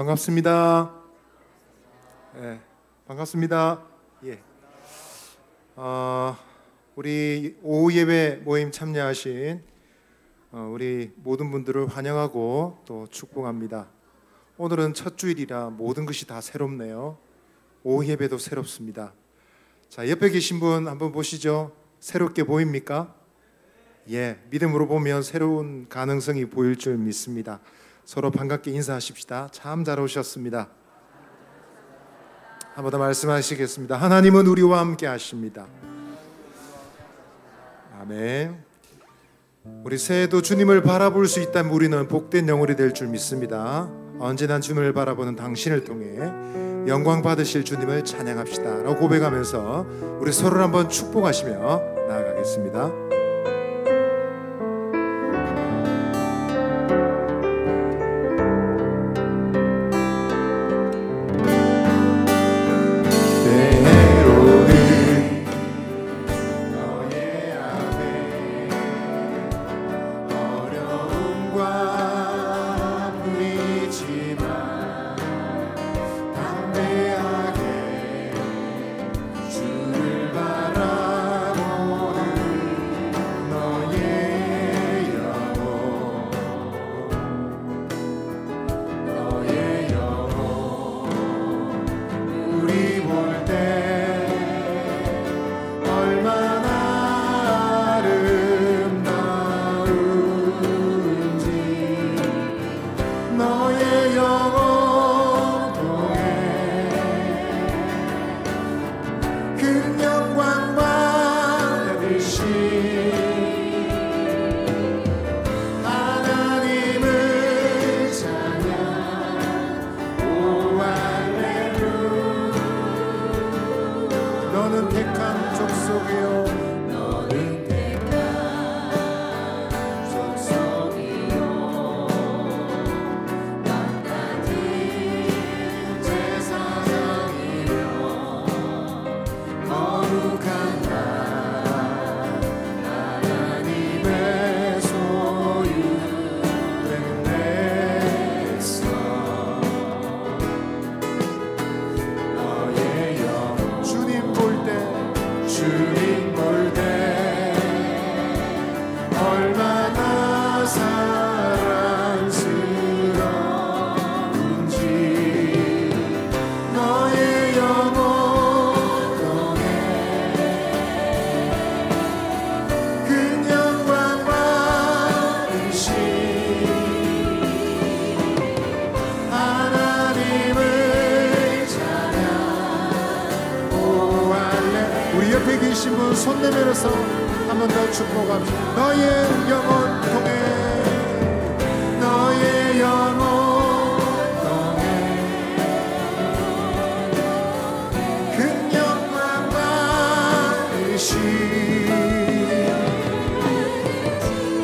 반갑습니다. 반갑습니다. 우리 오후 예배 모임 참여하신 우리 모든 분들을 환영하고 또 축복합니다. 오늘은 첫 주일이라 모든 것이 다 새롭네요. 오후 예배도 새롭습니다. 자, 옆에 계신 분 한번 보시죠. 새롭게 보입니까? 믿음으로 보면 새로운 가능성이 보일 줄 믿습니다. 서로 반갑게 인사하십시다. 참 잘 오셨습니다. 한 번 더 말씀하시겠습니다. 하나님은 우리와 함께 하십니다. 아멘. 우리 새해도 주님을 바라볼 수 있다면 우리는 복된 영혼이 될 줄 믿습니다. 언제나 주님을 바라보는 당신을 통해 영광 받으실 주님을 찬양합시다 라고 고백하면서 우리 서로를 한번 축복하시며 나아가겠습니다. 손 내밀어서 한 번 더 축복합시다. 너의 영혼 통해, 너의 영혼 통해 큰 영광 받으시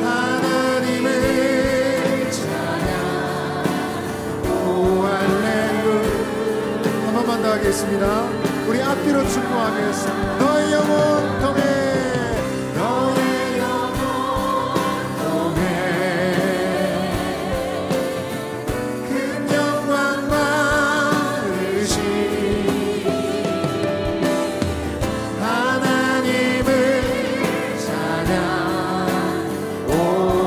하나님을 찬양. 오 할렐루야. 한 번만 더 하겠습니다. 우리 앞뒤로 축복하겠습니다. 너의 영혼 통해, 너의 영혼 통해 큰 영광 받으시 하나님을 찬양. 오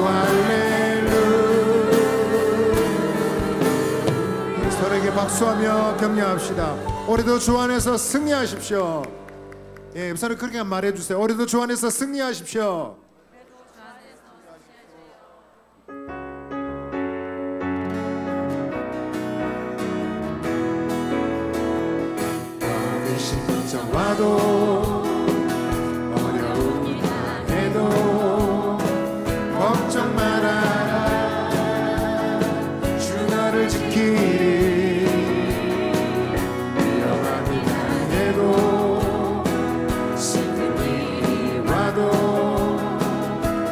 할렐루야. 서로에게 박수하며 격려합시다. 올해도 주 안에서 승리하십시오. 우선은 그렇게 말해주세요. 올해도 주 안에서 승리하십시오. 어디신 걱정 와도 어려운 해도 걱정 말아라. 주 너를 지키리.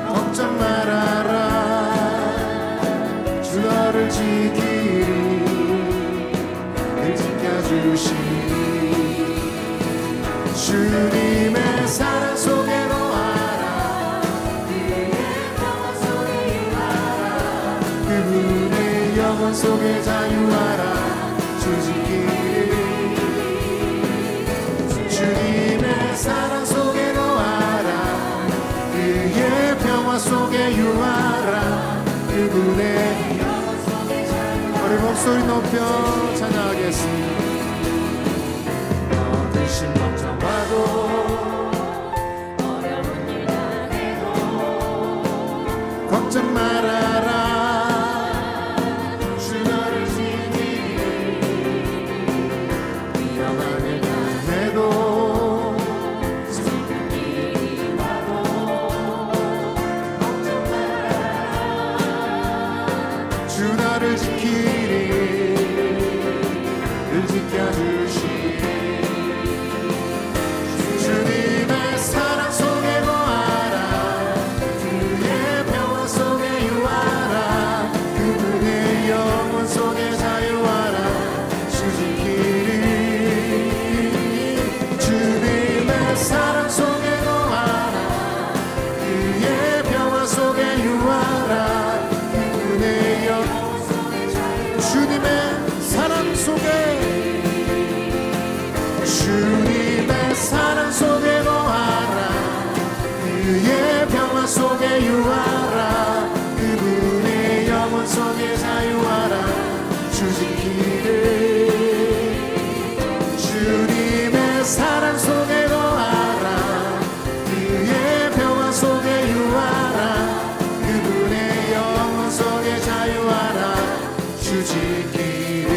걱정 말아라. 주 너를 지키리. 늘 지켜주시리. 주님의 사랑 속에 거하라. 그의 평화 속에 임하라. 그분의 영원 속에 자유하라. 주지기를 주님의 사랑 속에 거하라 그의 평화 속에 유하라 그분의 우리 목소리 높여 찬양하겠습니다. 어두신 걱정하고 어려운 일 당해도 걱정 말아라 주 너를 지키리 위험한 일 당해도 슬픈 일이 와도 걱정 말아라 주 너를 지키리 늘 지켜주시리 주님의 사랑 속에 거하라 그의 평화 속에 유하라 그분의 영원 속에 자유하라 주 지키리 주님의 사랑 속에 거하라 그의 평화 속에 유하라 그분의 영원 속에 자유하라 주님의 사랑 속에 주님의 사랑 속에 거하라 그의 평화 속에 유하라 그분의 영원 속에 자유하라 주 지키를 주님의 사랑 속에 거하라 그의 평화 속에 유하라 그분의 영원 속에 자유하라 주 지키를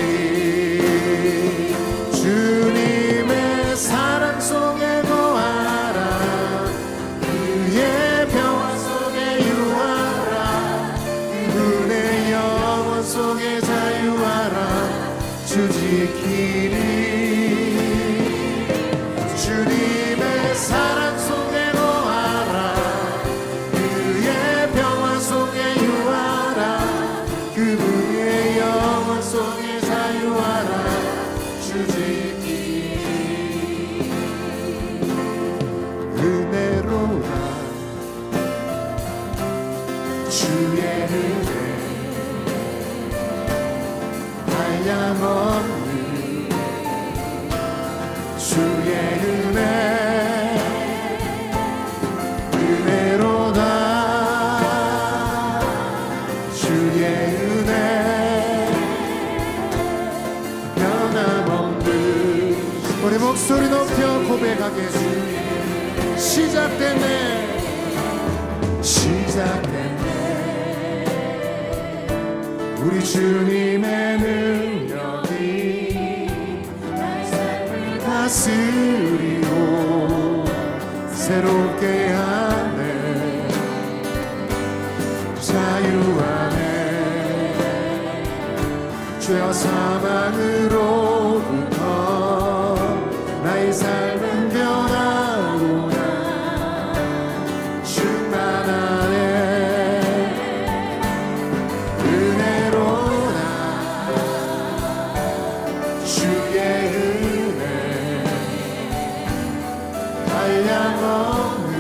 주님의 사랑 속에 거하라 그의 평화 속에 유하라 그분의 영원 속에 자유하라 주 지키리 주님의 사랑 속에 거하라 그의 평화 속에 유하라 그분의 영원 속에 자유하라 주 지키리 은혜로라 주의 은혜 한량없는 주의 은혜 은혜로다 주의 은혜 변함없는 우리 목소리 높여 고백하게 시작됐네 우리 주님의 능력이 나의 삶을 다스리고 새롭게 하네 자유하네 죄와 사망으로부터 나의 삶은 변하구나 충만하네 은혜로다 주의 은혜 한량없는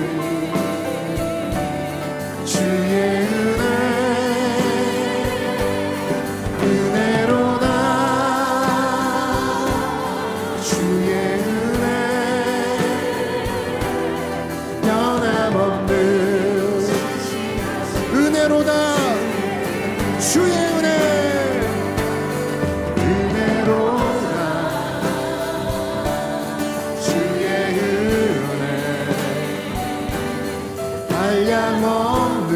주의 은혜 은혜로다 주의 은혜 변함없는 은혜로다 주의 은혜 은혜로다 주의 은혜 한량없는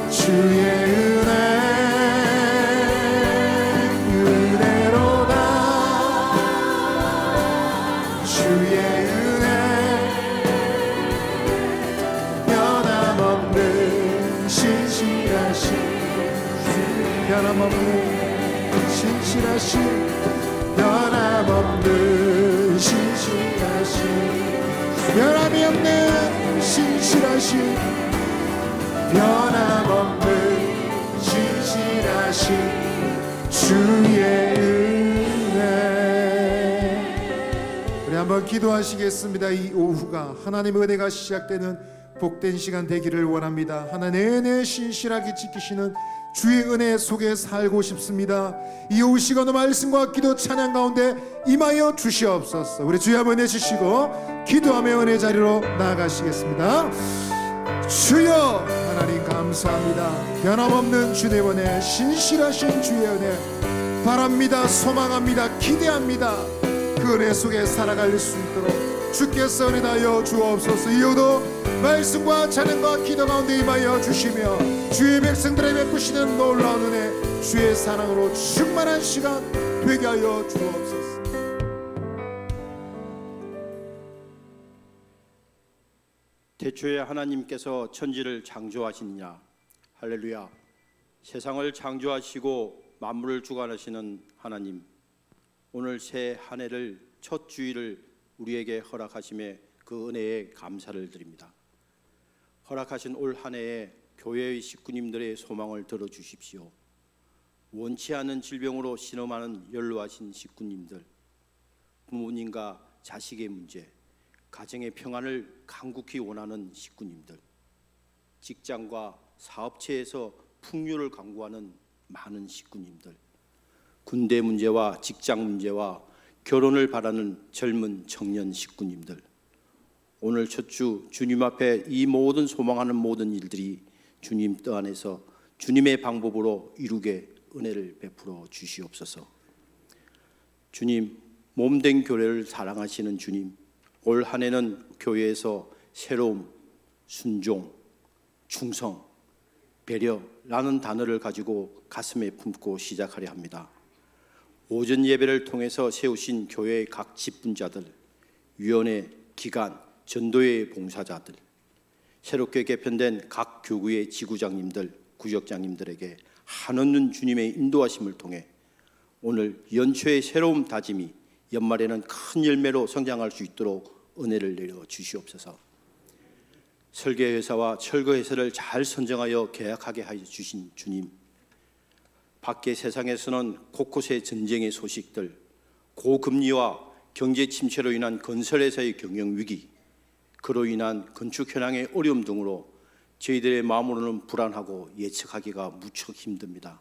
주의 은혜 은혜로다 주의 은혜 변함없는 신실하신 변함없는 신실하신 변함없는 신실하신 변함이 없는 신실하신 변함없는 신실하신 주의 은혜 우리 한번 기도하시겠습니다. 이 오후가 하나님의 은혜가 시작되는 복된 시간 되기를 원합니다. 하나 내내 신실하게 지키시는 주의 은혜 속에 살고 싶습니다. 이후 시간도 말씀과 기도 찬양 가운데 임하여 주시옵소서. 우리 주여 한번 내주시고 기도하며 은혜 자리로 나아가시겠습니다. 주여 하나님 감사합니다. 변함없는 주의 은혜, 신실하신 주의 은혜 바랍니다. 소망합니다. 기대합니다. 그 은혜 속에 살아갈 수 있도록 주께서 은혜 다하여 주옵소서. 이후도 말씀과 찬양과 기도 가운데 임하여 주시며 주의 백성들에 베푸시는 놀라운 은혜, 주의 사랑으로 충만한 시간 되게 하여 주옵소서. 태초에 하나님께서 천지를 창조하시느냐. 할렐루야. 세상을 창조하시고 만물을 주관하시는 하나님, 오늘 새 한 해를 첫 주일을 우리에게 허락하심에 그 은혜에 감사를 드립니다. 허락하신 올 한 해에 교회의 식구님들의 소망을 들어주십시오. 원치 않은 질병으로 신음하는 연로하신 식구님들, 부모님과 자식의 문제, 가정의 평안을 간곡히 원하는 식구님들, 직장과 사업체에서 풍요를 강구하는 많은 식구님들, 군대 문제와 직장 문제와 결혼을 바라는 젊은 청년 식구님들, 오늘 첫 주 주님 앞에 이 모든 소망하는 모든 일들이 주님 뜻 안에서 주님의 방법으로 이루게 은혜를 베풀어 주시옵소서. 주님, 몸된 교회를 사랑하시는 주님, 올 한 해는 교회에서 새로움, 순종, 충성, 배려라는 단어를 가지고 가슴에 품고 시작하려 합니다. 오전 예배를 통해서 세우신 교회의 각 직분자들, 위원회, 기관, 전도회 봉사자들, 새롭게 개편된 각 교구의 지구장님들, 구역장님들에게 한없는 주님의 인도하심을 통해 오늘 연초의 새로운 다짐이 연말에는 큰 열매로 성장할 수 있도록 은혜를 내려 주시옵소서. 설계회사와 철거회사를 잘 선정하여 계약하게 하여 주신 주님, 밖의 세상에서는 곳곳의 전쟁의 소식들, 고금리와 경제 침체로 인한 건설회사의 경영위기, 그로 인한 건축 현황의 어려움 등으로 저희들의 마음으로는 불안하고 예측하기가 무척 힘듭니다.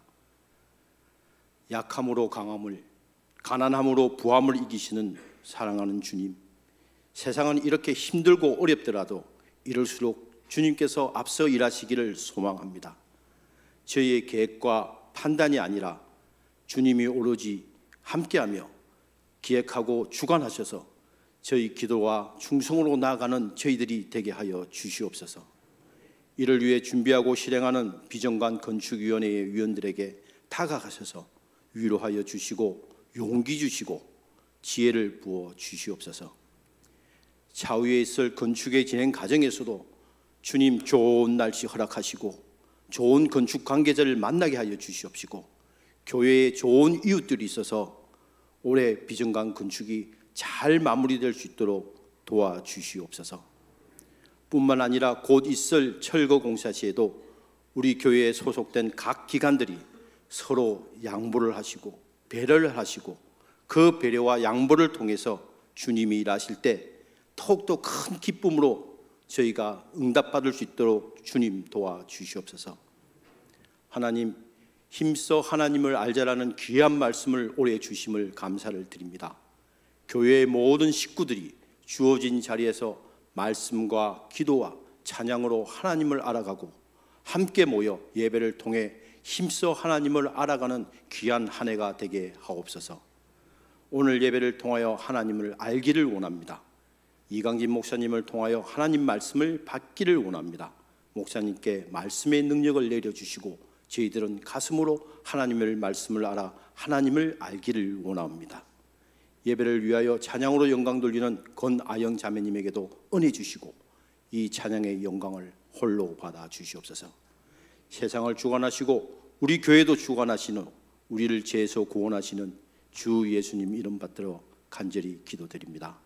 약함으로 강함을, 가난함으로 부함을 이기시는 사랑하는 주님, 세상은 이렇게 힘들고 어렵더라도 이럴수록 주님께서 앞서 일하시기를 소망합니다. 저희의 계획과 판단이 아니라 주님이 오로지 함께하며 기획하고 주관하셔서 저희 기도와 충성으로 나아가는 저희들이 되게 하여 주시옵소서. 이를 위해 준비하고 실행하는 비정관 건축위원회의 위원들에게 다가가셔서 위로하여 주시고 용기 주시고 지혜를 부어 주시옵소서. 차후에 있을 건축의 진행 과정에서도 주님 좋은 날씨 허락하시고 좋은 건축 관계자를 만나게 하여 주시옵시고 교회에 좋은 이웃들이 있어서 올해 비정관 건축이 잘 마무리될 수 있도록 도와주시옵소서. 뿐만 아니라 곧 있을 철거 공사 시에도 우리 교회에 소속된 각 기관들이 서로 양보를 하시고 배려를 하시고 그 배려와 양보를 통해서 주님이 일하실 때 더욱더 큰 기쁨으로 저희가 응답받을 수 있도록 주님 도와주시옵소서. 하나님, 힘써 하나님을 알자라는 귀한 말씀을 올해 주심을 감사를 드립니다. 교회의 모든 식구들이 주어진 자리에서 말씀과 기도와 찬양으로 하나님을 알아가고 함께 모여 예배를 통해 힘써 하나님을 알아가는 귀한 한 해가 되게 하옵소서. 오늘 예배를 통하여 하나님을 알기를 원합니다. 이강진 목사님을 통하여 하나님 말씀을 받기를 원합니다. 목사님께 말씀의 능력을 내려주시고 저희들은 가슴으로 하나님의 말씀을 알아 하나님을 알기를 원합니다. 예배를 위하여 찬양으로 영광 돌리는 권아영 자매님에게도 은혜 주시고 이 찬양의 영광을 홀로 받아 주시옵소서. 세상을 주관하시고 우리 교회도 주관하시는, 우리를 죄에서 구원하시는 주 예수님 이름 받들어 간절히 기도드립니다.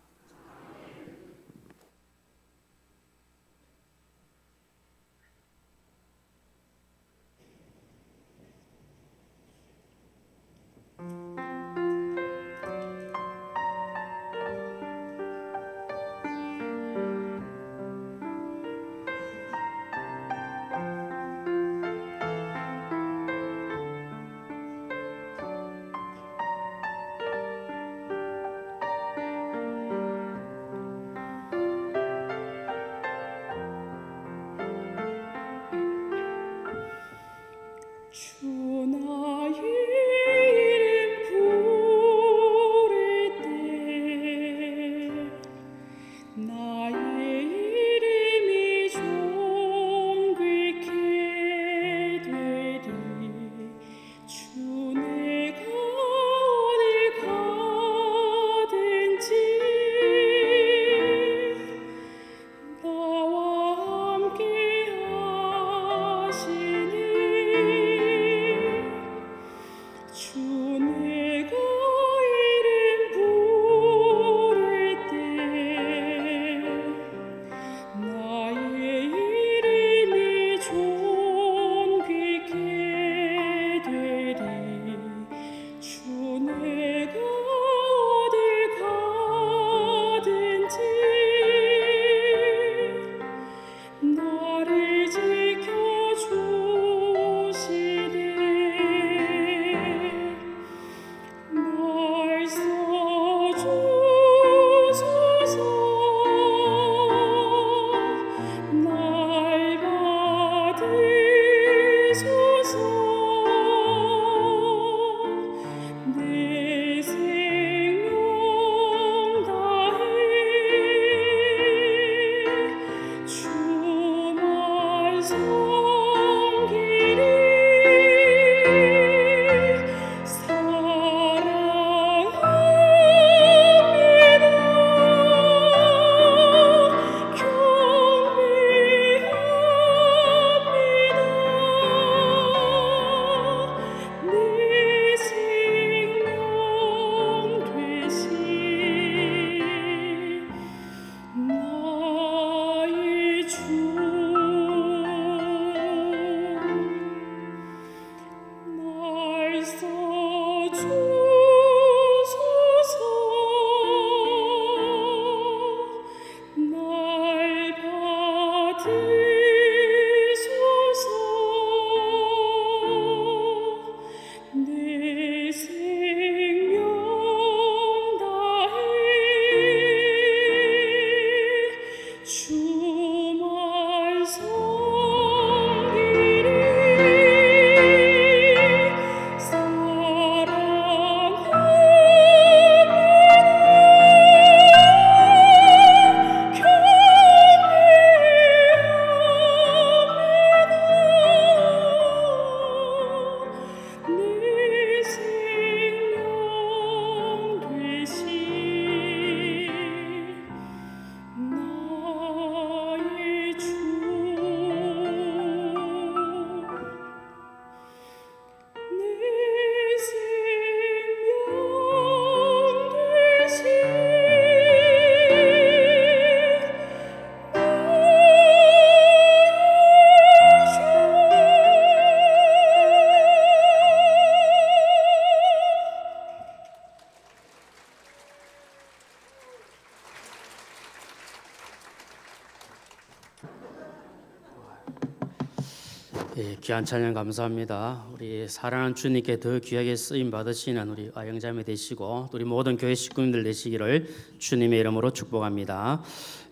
예, 귀한 찬양 감사합니다. 우리 사랑하는 주님께 더 귀하게 쓰임 받으시는 우리 아영자매 되시고 또 우리 모든 교회 식구님들 되시기를 주님의 이름으로 축복합니다.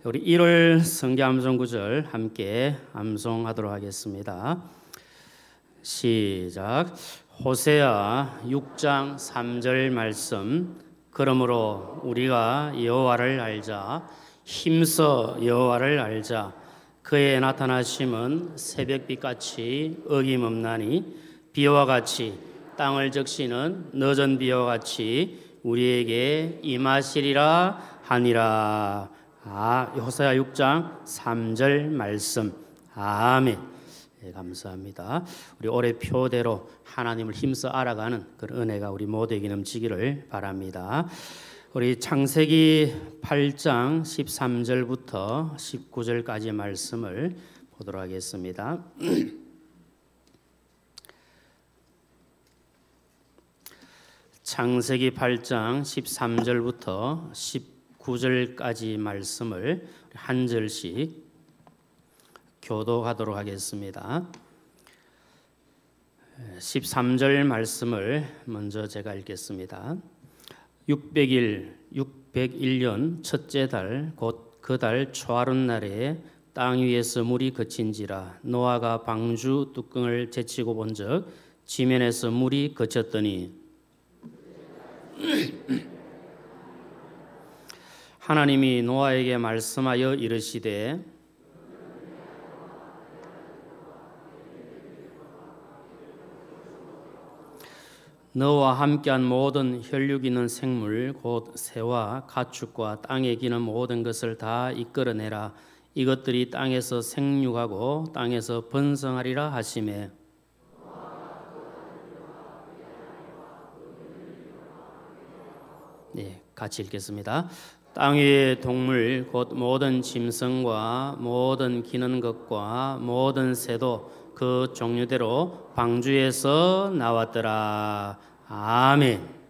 우리 1월 성경 암송 구절 함께 암송하도록 하겠습니다. 시작. 호세아 6장 3절 말씀. 그러므로 우리가 여호와를 알자, 힘써 여호와를 알자. 그의 나타나심은 새벽빛같이 어김없나니 비와 같이 땅을 적시는 늦은 비와 같이 우리에게 임하시리라 하니라. 호세아 6장 3절 말씀. 아멘. 네, 감사합니다. 우리 올해 표대로 하나님을 힘써 알아가는 그런 은혜가 우리 모두에게 넘치기를 바랍니다. 우리 창세기 8장 13절부터 19절까지 말씀을 보도록 하겠습니다. 창세기 8장 13절부터 19절까지 말씀을 한 절씩 교독하도록 하겠습니다. 13절 말씀을 먼저 제가 읽겠습니다. 601년 첫째 달 곧 그 달 초하룻날에 땅 위에서 물이 그친지라. 노아가 방주 뚜껑을 제치고 본즉 지면에서 물이 그쳤더니 하나님이 노아에게 말씀하여 이르시되 너와 함께한 모든 혈육 있는 생물 곧 새와 가축과 땅에 기는 모든 것을 다 이끌어내라. 이것들이 땅에서 생육하고 땅에서 번성하리라 하시매. 네, 같이 읽겠습니다. 땅 위의 동물 곧 모든 짐승과 모든 기는 것과 모든 새도 그 종류대로 방주에서 나왔더라. 아멘.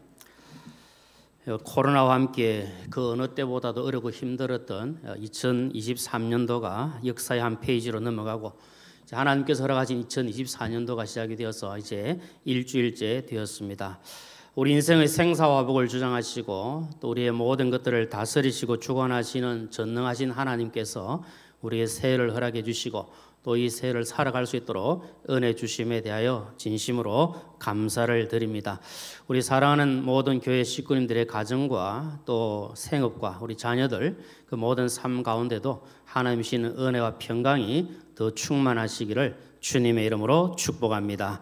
코로나와 함께 그 어느 때보다도 어렵고 힘들었던 2023년도가 역사의 한 페이지로 넘어가고 하나님께서 허락하신 2024년도가 시작이 되어서 이제 일주일째 되었습니다. 우리 인생의 생사화복을 주장하시고 또 우리의 모든 것들을 다스리시고 주관하시는 전능하신 하나님께서 우리의 새해를 허락해 주시고 또 이 새해를 살아갈 수 있도록 은혜 주심에 대하여 진심으로 감사를 드립니다. 우리 사랑하는 모든 교회 식구님들의 가정과 또 생업과 우리 자녀들 그 모든 삶 가운데도 하나님 주시는 은혜와 평강이 더 충만하시기를 주님의 이름으로 축복합니다.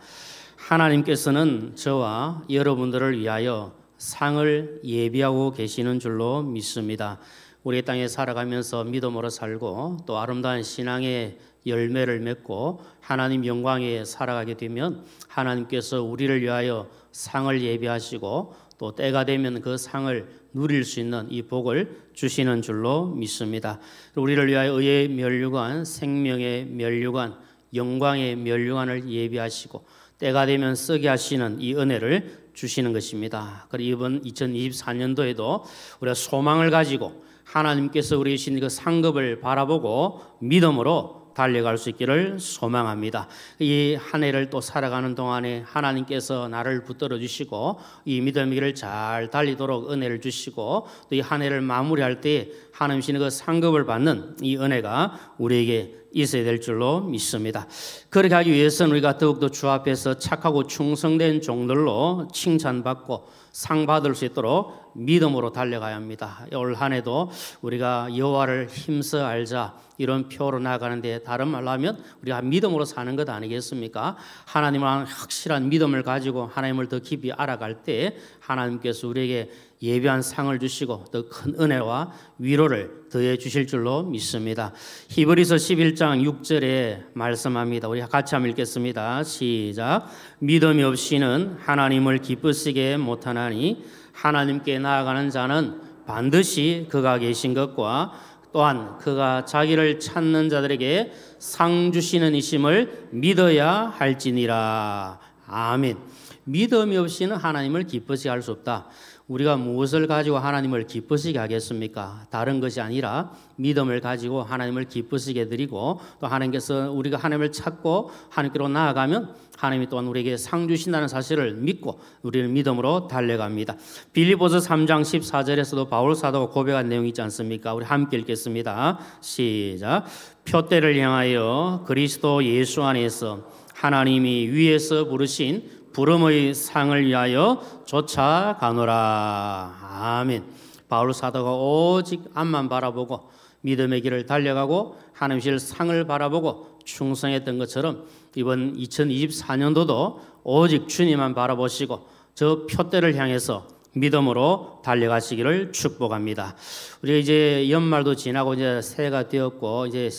하나님께서는 저와 여러분들을 위하여 상을 예비하고 계시는 줄로 믿습니다. 우리 땅에 살아가면서 믿음으로 살고 또 아름다운 신앙의 열매를 맺고 하나님 영광에 살아가게 되면 하나님께서 우리를 위하여 상을 예비하시고 또 때가 되면 그 상을 누릴 수 있는 이 복을 주시는 줄로 믿습니다. 우리를 위하여 의의 면류관, 생명의 면류관, 영광의 면류관을 예비하시고 때가 되면 쓰게 하시는 이 은혜를 주시는 것입니다. 그리고 이번 2024년도에도 우리가 소망을 가지고 하나님께서 우리 주신 그 상급을 바라보고 믿음으로 달려갈 수 있기를 소망합니다. 이 한 해를 또 살아가는 동안에 하나님께서 나를 붙들어 주시고 이 믿음의 길을 잘 달리도록 은혜를 주시고 또 이 한 해를 마무리할 때 하나님 주시는 그 상급을 받는 이 은혜가 우리에게 있어야 될 줄로 믿습니다. 그렇게 하기 위해서는 우리가 더욱더 주 앞에서 착하고 충성된 종들로 칭찬받고 상 받을 수 있도록 믿음으로 달려가야 합니다. 올 한 해도 우리가 여호와를 힘써 알자 이런 표로 나아가는데 다른 말로 하면 우리가 믿음으로 사는 것 아니겠습니까? 하나님을 확실한 믿음을 가지고 하나님을 더 깊이 알아갈 때 하나님께서 우리에게 예비한 상을 주시고 더 큰 은혜와 위로를 더해 주실 줄로 믿습니다. 히브리서 11장 6절에 말씀합니다. 우리 같이 한번 읽겠습니다. 시작. 믿음이 없이는 하나님을 기쁘시게 못하나니 하나님께 나아가는 자는 반드시 그가 계신 것과 또한 그가 자기를 찾는 자들에게 상 주시는 이심을 믿어야 할지니라. 아멘. 믿음이 없이는 하나님을 기쁘시게 할 수 없다. 우리가 무엇을 가지고 하나님을 기쁘시게 하겠습니까? 다른 것이 아니라 믿음을 가지고 하나님을 기쁘시게 드리고 또 하나님께서 우리가 하나님을 찾고 하나님께로 나아가면 하나님이 또한 우리에게 상 주신다는 사실을 믿고 우리는 믿음으로 달려갑니다. 빌립보서 3장 14절에서도 바울 사도가 고백한 내용이 있지 않습니까? 우리 함께 읽겠습니다. 시작. 표대를 향하여 그리스도 예수 안에서 하나님이 위에서 부르신 부름의 상을 위하여 쫓아가노라. 아멘. 바울 사도가 오직 앞만 바라보고 믿음의 길을 달려가고 하나님의 상을 바라보고 충성했던 것처럼 이번 2024년도도 오직 주님만 바라보시고 저 표대를 향해서 믿음으로 달려가시기를 축복합니다. 우리가 이제 연말도 지나고 이제 새해가 되었고 이제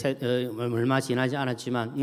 얼마 지나지 않았지만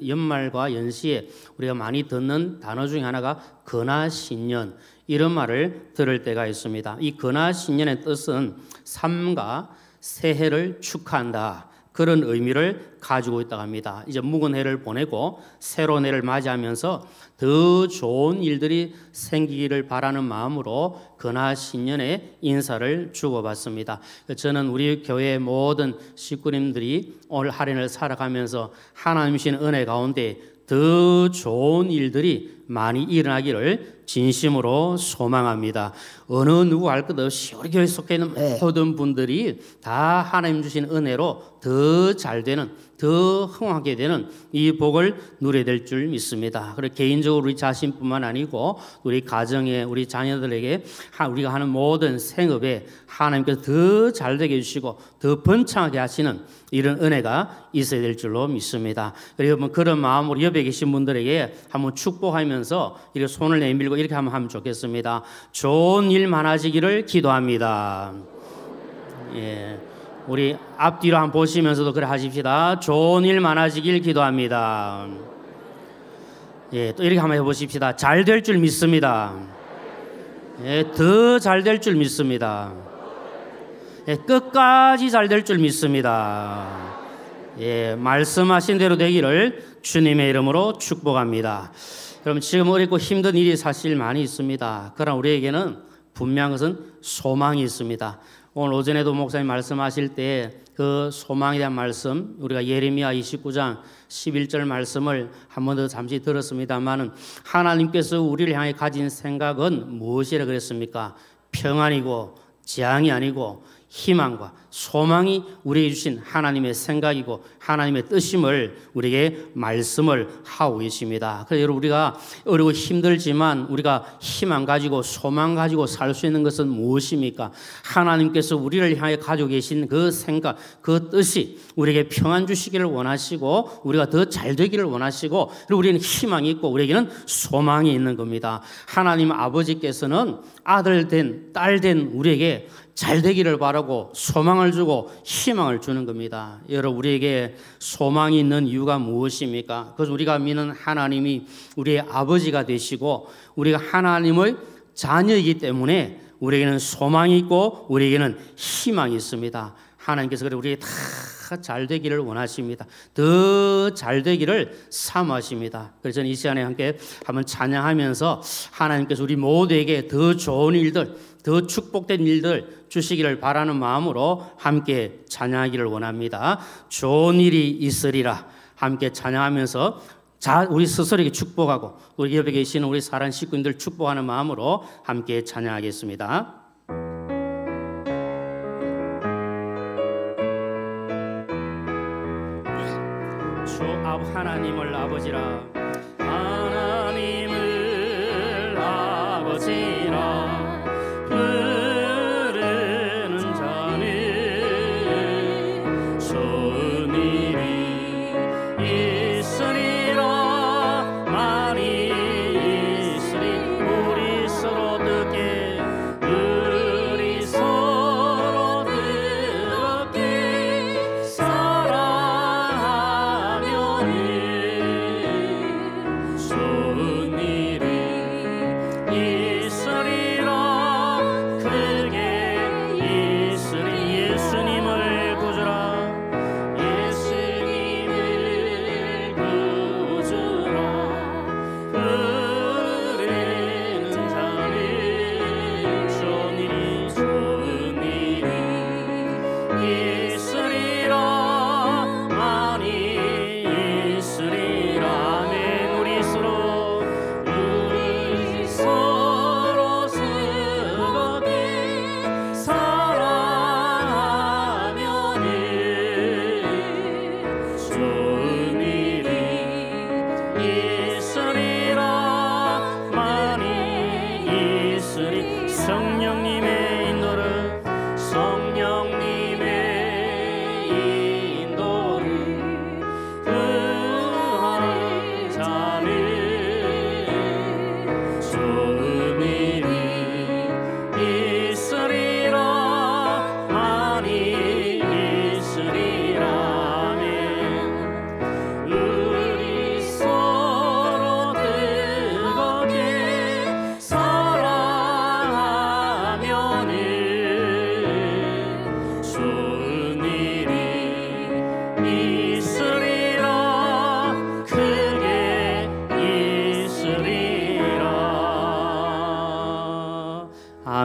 연말과 연시에 우리가 많이 듣는 단어 중에 하나가 근하신년 이런 말을 들을 때가 있습니다. 이 근하신년의 뜻은 삶과 새해를 축하한다. 그런 의미를 가지고 있다고 합니다. 이제 묵은 해를 보내고 새로운 해를 맞이하면서 더 좋은 일들이 생기기를 바라는 마음으로 근하신년의 인사를 주고받습니다. 저는 우리 교회 모든 식구님들이 올 한해를 살아가면서 하나님 주신 은혜 가운데 더 좋은 일들이 많이 일어나기를 진심으로 소망합니다. 어느 누구 알 것 없이 우리 교회 속해 있는 모든 분들이 다 하나님 주신 은혜로 더 잘 되는, 더 흥하게 되는 이 복을 누려야 될 줄 믿습니다. 그리고 개인적으로 우리 자신뿐만 아니고 우리 가정에 우리 자녀들에게 우리가 하는 모든 생업에 하나님께서 더 잘 되게 해주시고 더 번창하게 하시는 이런 은혜가 있어야 될 줄로 믿습니다. 그리고 그런 마음으로 옆에 계신 분들에게 한번 축복하면서 이렇게 손을 내밀고 이렇게 한번 하면 좋겠습니다. 좋은 일 많아지기를 기도합니다. 예, 우리 앞뒤로 한번 보시면서도 그래 하십시다. 좋은 일 많아지길 기도합니다. 예, 또 이렇게 한번 해보십시다. 잘 될 줄 믿습니다. 예, 더 잘 될 줄 믿습니다. 예, 끝까지 잘 될 줄 믿습니다. 예, 말씀하신 대로 되기를 주님의 이름으로 축복합니다. 그럼 지금 어렵고 힘든 일이 사실 많이 있습니다. 그러나 우리에게는 분명한 것은 소망이 있습니다. 오늘 오전에도 목사님 말씀하실 때 그 소망에 대한 말씀 우리가 예레미야 29장 11절 말씀을 한 번 더 잠시 들었습니다만은 하나님께서 우리를 향해 가진 생각은 무엇이라 그랬습니까? 평안이고 재앙이 아니고 희망과 소망이 우리에게 주신 하나님의 생각이고 하나님의 뜻임을 우리에게 말씀을 하고 계십니다. 그래서 여러분 우리가 어려고 힘들지만 우리가 희망 가지고 소망 가지고 살 수 있는 것은 무엇입니까? 하나님께서 우리를 향해 가지고 계신 그 생각, 그 뜻이 우리에게 평안 주시기를 원하시고 우리가 더 잘 되기를 원하시고 그리고 우리는 희망이 있고 우리에게는 소망이 있는 겁니다. 하나님 아버지께서는 아들 된, 딸 된 우리에게 잘 되기를 바라고 소망을 주고 희망을 주는 겁니다. 여러분 우리에게 소망이 있는 이유가 무엇입니까? 그것은 우리가 믿는 하나님이 우리의 아버지가 되시고 우리가 하나님의 자녀이기 때문에 우리에게는 소망이 있고 우리에게는 희망이 있습니다. 하나님께서 그래 우리에게 다 잘 되기를 원하십니다. 더 잘 되기를 사모하십니다. 그래서 저는 이 시간에 함께 한번 찬양하면서 하나님께서 우리 모두에게 더 좋은 일들, 더 축복된 일들 주시기를 바라는 마음으로 함께 찬양하기를 원합니다. 좋은 일이 있으리라 함께 찬양하면서 우리 스스로에게 축복하고 우리 옆에 계시는 우리 사랑하는 식구님들 축복하는 마음으로 함께 찬양하겠습니다. 주 하나님을 아버지라 하나님을 아버지라 부르는 자는 좋은 일이 있으리라 많이 있으리 우리 서로 듣게 우리 서로 듣게 사랑하며니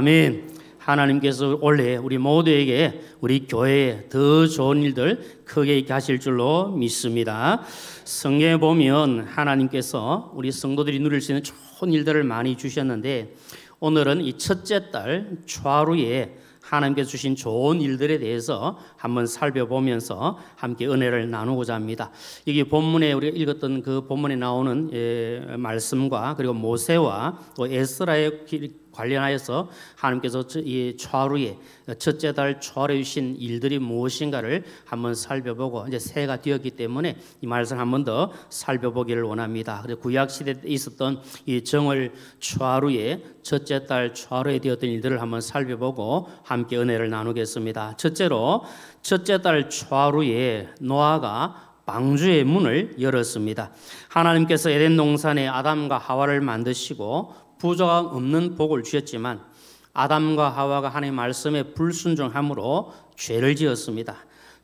아멘. 하나님께서 원래 우리 모두에게 우리 교회에 더 좋은 일들 크게 있게 하실 줄로 믿습니다. 성경에 보면 하나님께서 우리 성도들이 누릴 수 있는 좋은 일들을 많이 주셨는데 오늘은 이 첫째 달 초하루에 하나님께서 주신 좋은 일들에 대해서 한번 살펴보면서 함께 은혜를 나누고자 합니다. 이게 본문에 우리가 읽었던 그 본문에 나오는 말씀과 그리고 모세와 또 에스라에 관련하여서 하나님께서 이 초하루에 첫째 달 초하루에 주신 일들이 무엇인가를 한번 살펴보고 이제 새해가 되었기 때문에 이 말씀을 한 번 더 살펴보기를 원합니다. 그래서 구약 시대에 있었던 이 정월 초하루에 첫째 달 초하루에 되었던 일들을 한번 살펴보고 함께 은혜를 나누겠습니다. 첫째로 첫째 달 초하루에 노아가 방주의 문을 열었습니다. 하나님께서 에덴 동산에 아담과 하와를 만드시고 부조가 없는 복을 주셨지만 아담과 하와가 하나님의 말씀에 불순종함으로 죄를 지었습니다.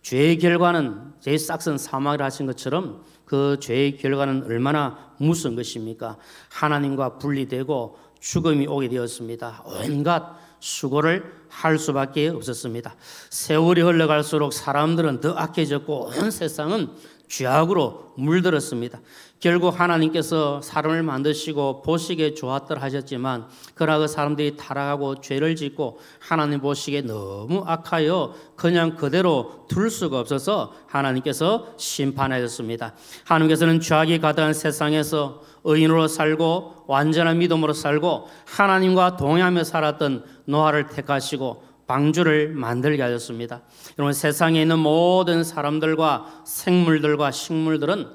죄의 결과는 죄의 싹은 사망을 하신 것처럼 그 죄의 결과는 얼마나 무서운 것입니까? 하나님과 분리되고 죽음이 오게 되었습니다. 온갖 수고를 할 수밖에 없었습니다. 세월이 흘러갈수록 사람들은 더 악해졌고 온 세상은 죄악으로 물들었습니다. 결국 하나님께서 사람을 만드시고 보시기에 좋았더라 하셨지만 그러나 그 사람들이 타락하고 죄를 짓고 하나님 보시기에 너무 악하여 그냥 그대로 둘 수가 없어서 하나님께서 심판하셨습니다. 하나님께서는 죄악이 가득한 세상에서 의인으로 살고 완전한 믿음으로 살고 하나님과 동행하며 살았던 노아를 택하시고 방주를 만들게 하셨습니다. 여러분, 세상에 있는 모든 사람들과 생물들과 식물들은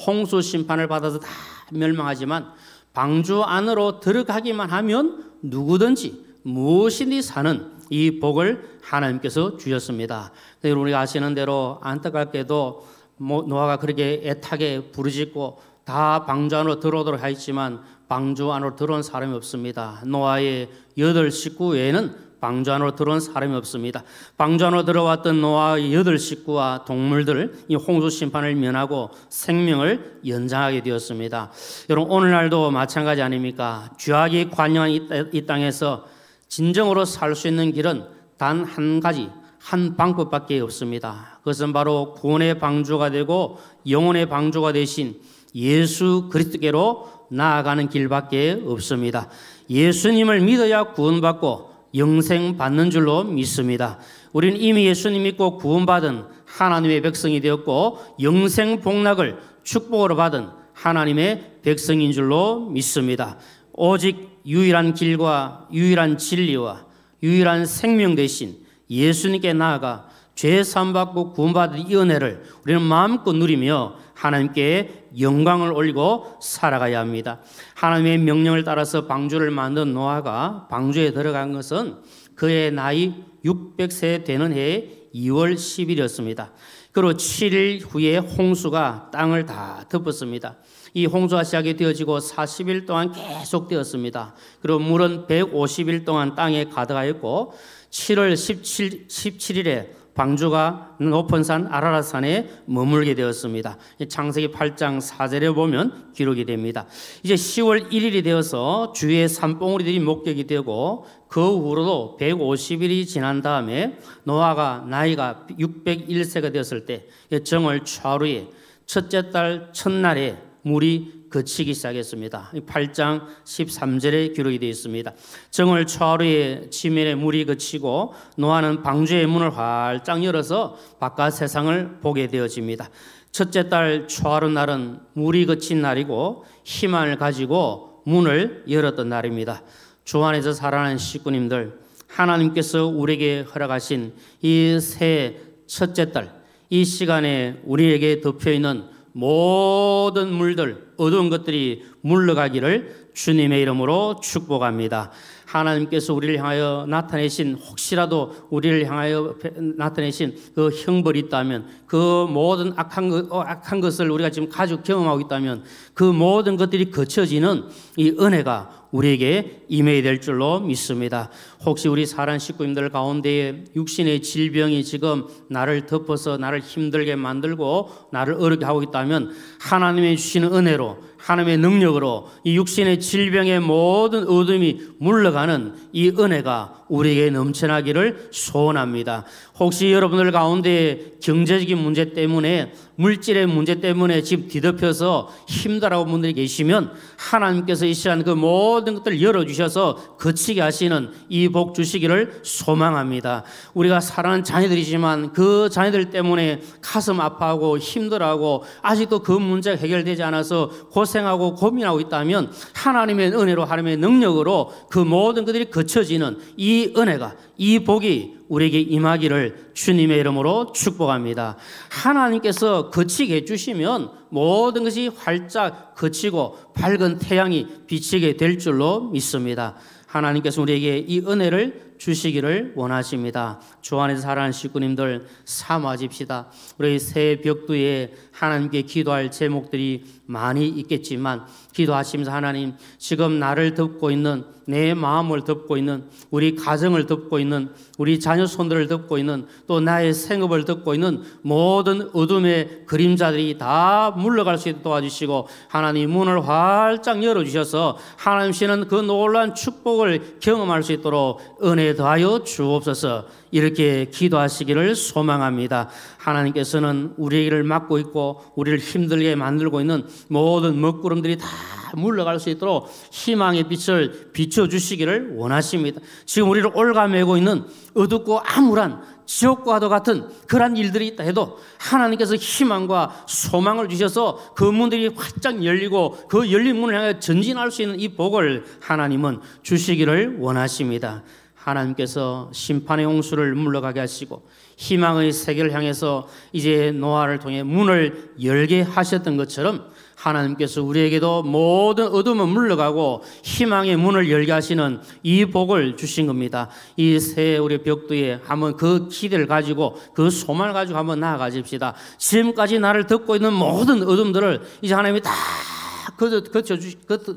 홍수 심판을 받아서 다 멸망하지만 방주 안으로 들어가기만 하면 누구든지 무엇이든지 사는 이 복을 하나님께서 주셨습니다. 여러분, 우리가 아시는 대로 안타깝게도 노아가 그렇게 애타게 부르짖고 다 방주 안으로 들어오도록 하였지만 방주 안으로 들어온 사람이 없습니다. 노아의 8 식구 외에는 방주 안으로 들어온 사람이 없습니다. 방주 안으로 들어왔던 노아의 8 식구와 동물들 이 홍수 심판을 면하고 생명을 연장하게 되었습니다. 여러분, 오늘날도 마찬가지 아닙니까? 죄악이 관영한 이 땅에서 진정으로 살 수 있는 길은 단 한 가지, 한 방법밖에 없습니다. 그것은 바로 구원의 방주가 되고 영혼의 방주가 되신 예수 그리스도께로 나아가는 길밖에 없습니다. 예수님을 믿어야 구원받고 영생 받는 줄로 믿습니다. 우리는 이미 예수님 믿고 구원받은 하나님의 백성이 되었고 영생 복락을 축복으로 받은 하나님의 백성인 줄로 믿습니다. 오직 유일한 길과 유일한 진리와 유일한 생명 되신 예수님께 나아가 죄 사함받고 구원받은 이 은혜를 우리는 마음껏 누리며 하나님께 영광을 올리고 살아가야 합니다. 하나님의 명령을 따라서 방주를 만든 노아가 방주에 들어간 것은 그의 나이 600세 되는 해 2월 10일이었습니다. 그리고 7일 후에 홍수가 땅을 다 덮었습니다. 이 홍수가 시작이 되어지고 40일 동안 계속 되었습니다. 그리고 물은 150일 동안 땅에 가득하였고 7월 17일에 방주가 높은 산 아라랏산에 머물게 되었습니다. 창세기 8장 4절에 보면 기록이 됩니다. 이제 10월 1일이 되어서 주위의 산봉우리들이 목격이 되고 그 후로도 150일이 지난 다음에 노아가 나이가 601세가 되었을 때 정월 초하루에 첫째 달 첫날에 물이 그치기 시작했습니다. 8장 13절에 기록이 되어 있습니다. 정월 초하루에 지면에 물이 그치고 노아는 방주의 문을 활짝 열어서 바깥 세상을 보게 되어집니다. 첫째 달 초하루 날은 물이 그친 날이고 희망을 가지고 문을 열었던 날입니다. 주 안에서 살아가는 식구님들, 하나님께서 우리에게 허락하신 이 새해 첫째 달, 이 시간에 우리에게 덮여있는 모든 물들, 어두운 것들이 물러가기를 주님의 이름으로 축복합니다. 하나님께서 우리를 향하여 나타내신, 혹시라도 우리를 향하여 나타내신 그 형벌이 있다면, 그 모든 악한 것을 우리가 지금 가지고 경험하고 있다면 그 모든 것들이 거쳐지는 이 은혜가 우리에게 임해야 될 줄로 믿습니다. 혹시 우리 사랑 식구님들 가운데 육신의 질병이 지금 나를 덮어서 나를 힘들게 만들고 나를 어렵게 하고 있다면 하나님의 주시는 은혜로 하나님의 능력으로 이 육신의 질병의 모든 어둠이 물러가는 이 은혜가 우리에게 넘쳐나기를 소원합니다. 혹시 여러분들 가운데 경제적인 문제 때문에 물질의 문제 때문에 지금 뒤덮여서 힘들어하는 분들이 계시면 하나님께서 이 시간 그 모든 것들을 열어주셔서 거치게 하시는 이 복 주시기를 소망합니다. 우리가 사랑하는 자녀들이지만 그 자녀들 때문에 가슴 아파하고 힘들어하고 아직도 그 문제가 해결되지 않아서 고생하고 고민하고 있다면 하나님의 은혜로 하나님의 능력으로 그 모든 것들이 거쳐지는 이 은혜가 이 복이 우리에게 임하기를 주님의 이름으로 축복합니다. 하나님께서 거치게 해주시면 모든 것이 활짝 거치고 밝은 태양이 비치게 될 줄로 믿습니다. 하나님께서 우리에게 이 은혜를 주시기를 원하십니다. 주 안에서 사랑하는 식구님들 삼아집시다. 우리 새 벽두에 하나님께 기도할 제목들이 많이 있겠지만 기도하시면서 하나님 지금 나를 덮고 있는 내 마음을 덮고 있는 우리 가정을 덮고 있는 우리 자녀 손들을 덮고 있는 또 나의 생업을 덮고 있는 모든 어둠의 그림자들이 다 물러갈 수 있도록 도와주시고 하나님 문을 활짝 열어주셔서 하나님께서는 그 놀라운 축복을 경험할 수 있도록 은혜 더하여 주옵소서. 이렇게 기도하시기를 소망합니다. 하나님께서는 우리를 막고 있고 우리를 힘들게 만들고 있는 모든 먹구름들이 다 물러갈 수 있도록 희망의 빛을 비춰주시기를 원하십니다. 지금 우리를 올가매고 있는 어둡고 암울한 지옥과도 같은 그런 일들이 있다 해도 하나님께서 희망과 소망을 주셔서 그 문들이 활짝 열리고 그 열린 문을 향해 전진할 수 있는 이 복을 하나님은 주시기를 원하십니다. 하나님께서 심판의 홍수를 물러가게 하시고 희망의 세계를 향해서 이제 노아를 통해 문을 열게 하셨던 것처럼 하나님께서 우리에게도 모든 어둠은 물러가고 희망의 문을 열게 하시는 이 복을 주신 겁니다. 이 새 우리 벽두에 한번 그 기대를 가지고 그 소망을 가지고 한번 나아가십시다. 지금까지 나를 덮고 있는 모든 어둠들을 이제 하나님이 다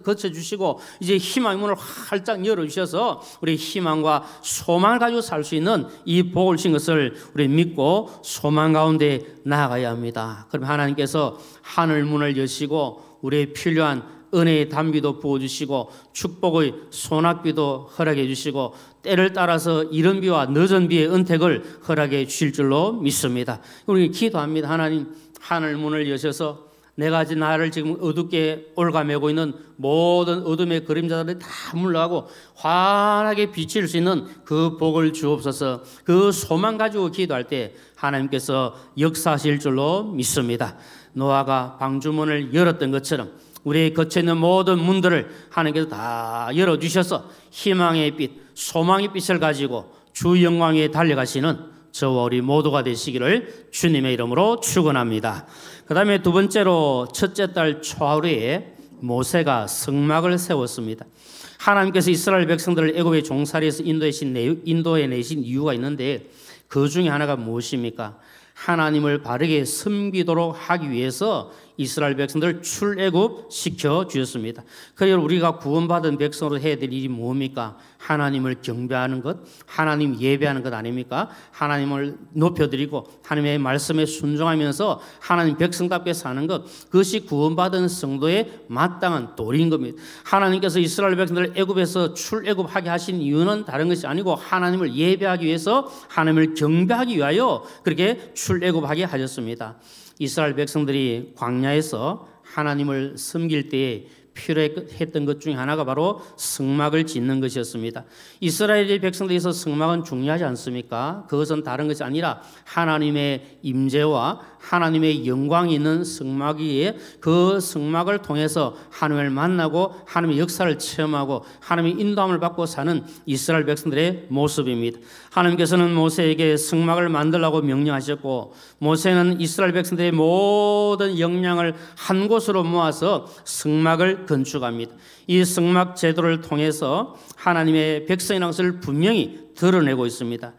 거쳐주시고 이제 희망의 문을 활짝 열어주셔서 우리 희망과 소망을 가지고 살 수 있는 이 복을 주신 것을 우리 믿고 소망 가운데 나아가야 합니다. 그럼 하나님께서 하늘 문을 여시고 우리의 필요한 은혜의 담비도 부어주시고 축복의 소낙비도 허락해 주시고 때를 따라서 이른 비와 늦은 비의 은택을 허락해 주실 줄로 믿습니다. 우리 기도합니다. 하나님 하늘 문을 여셔서 내가 나를 지금 어둡게 올가매고 있는 모든 어둠의 그림자들이 다 물러가고 환하게 비칠 수 있는 그 복을 주옵소서. 그 소망 가지고 기도할 때 하나님께서 역사하실 줄로 믿습니다. 노아가 방주문을 열었던 것처럼 우리의 거쳐있는 모든 문들을 하나님께서 다 열어주셔서 희망의 빛, 소망의 빛을 가지고 주 영광에 달려가시는 저와 우리 모두가 되시기를 주님의 이름으로 축원합니다. 그 다음에 두 번째로 첫째 달 초하루에 모세가 성막을 세웠습니다. 하나님께서 이스라엘 백성들을 애굽의 종살이에서 인도해 내신 이유가 있는데 그 중에 하나가 무엇입니까? 하나님을 바르게 섬기도록 하기 위해서 이스라엘 백성들을 출애굽 시켜 주셨습니다. 그래서 우리가 구원받은 백성으로 해야 될 일이 뭡니까? 하나님을 경배하는 것, 하나님 예배하는 것 아닙니까? 하나님을 높여드리고 하나님의 말씀에 순종하면서 하나님 백성답게 사는 것, 그것이 구원받은 성도의 마땅한 도리인 겁니다. 하나님께서 이스라엘 백성들을 애굽에서 출애굽하게 하신 이유는 다른 것이 아니고 하나님을 예배하기 위해서 하나님을 경배하기 위하여 그렇게 출애굽하게 하셨습니다. 이스라엘 백성들이 광야에서 하나님을 섬길 때에 필요했던 것 중에 하나가 바로 성막을 짓는 것이었습니다. 이스라엘 백성들에서 성막은 중요하지 않습니까? 그것은 다른 것이 아니라 하나님의 임재와 하나님의 영광이 있는 성막이기에 그 성막을 통해서 하나님을 만나고 하나님의 역사를 체험하고 하나님의 인도함을 받고 사는 이스라엘 백성들의 모습입니다. 하나님께서는 모세에게 성막을 만들라고 명령하셨고 모세는 이스라엘 백성들의 모든 역량을 한 곳으로 모아서 성막을 건축합니다. 이 성막 제도를 통해서 하나님의 백성이라는 것을 분명히 드러내고 있습니다.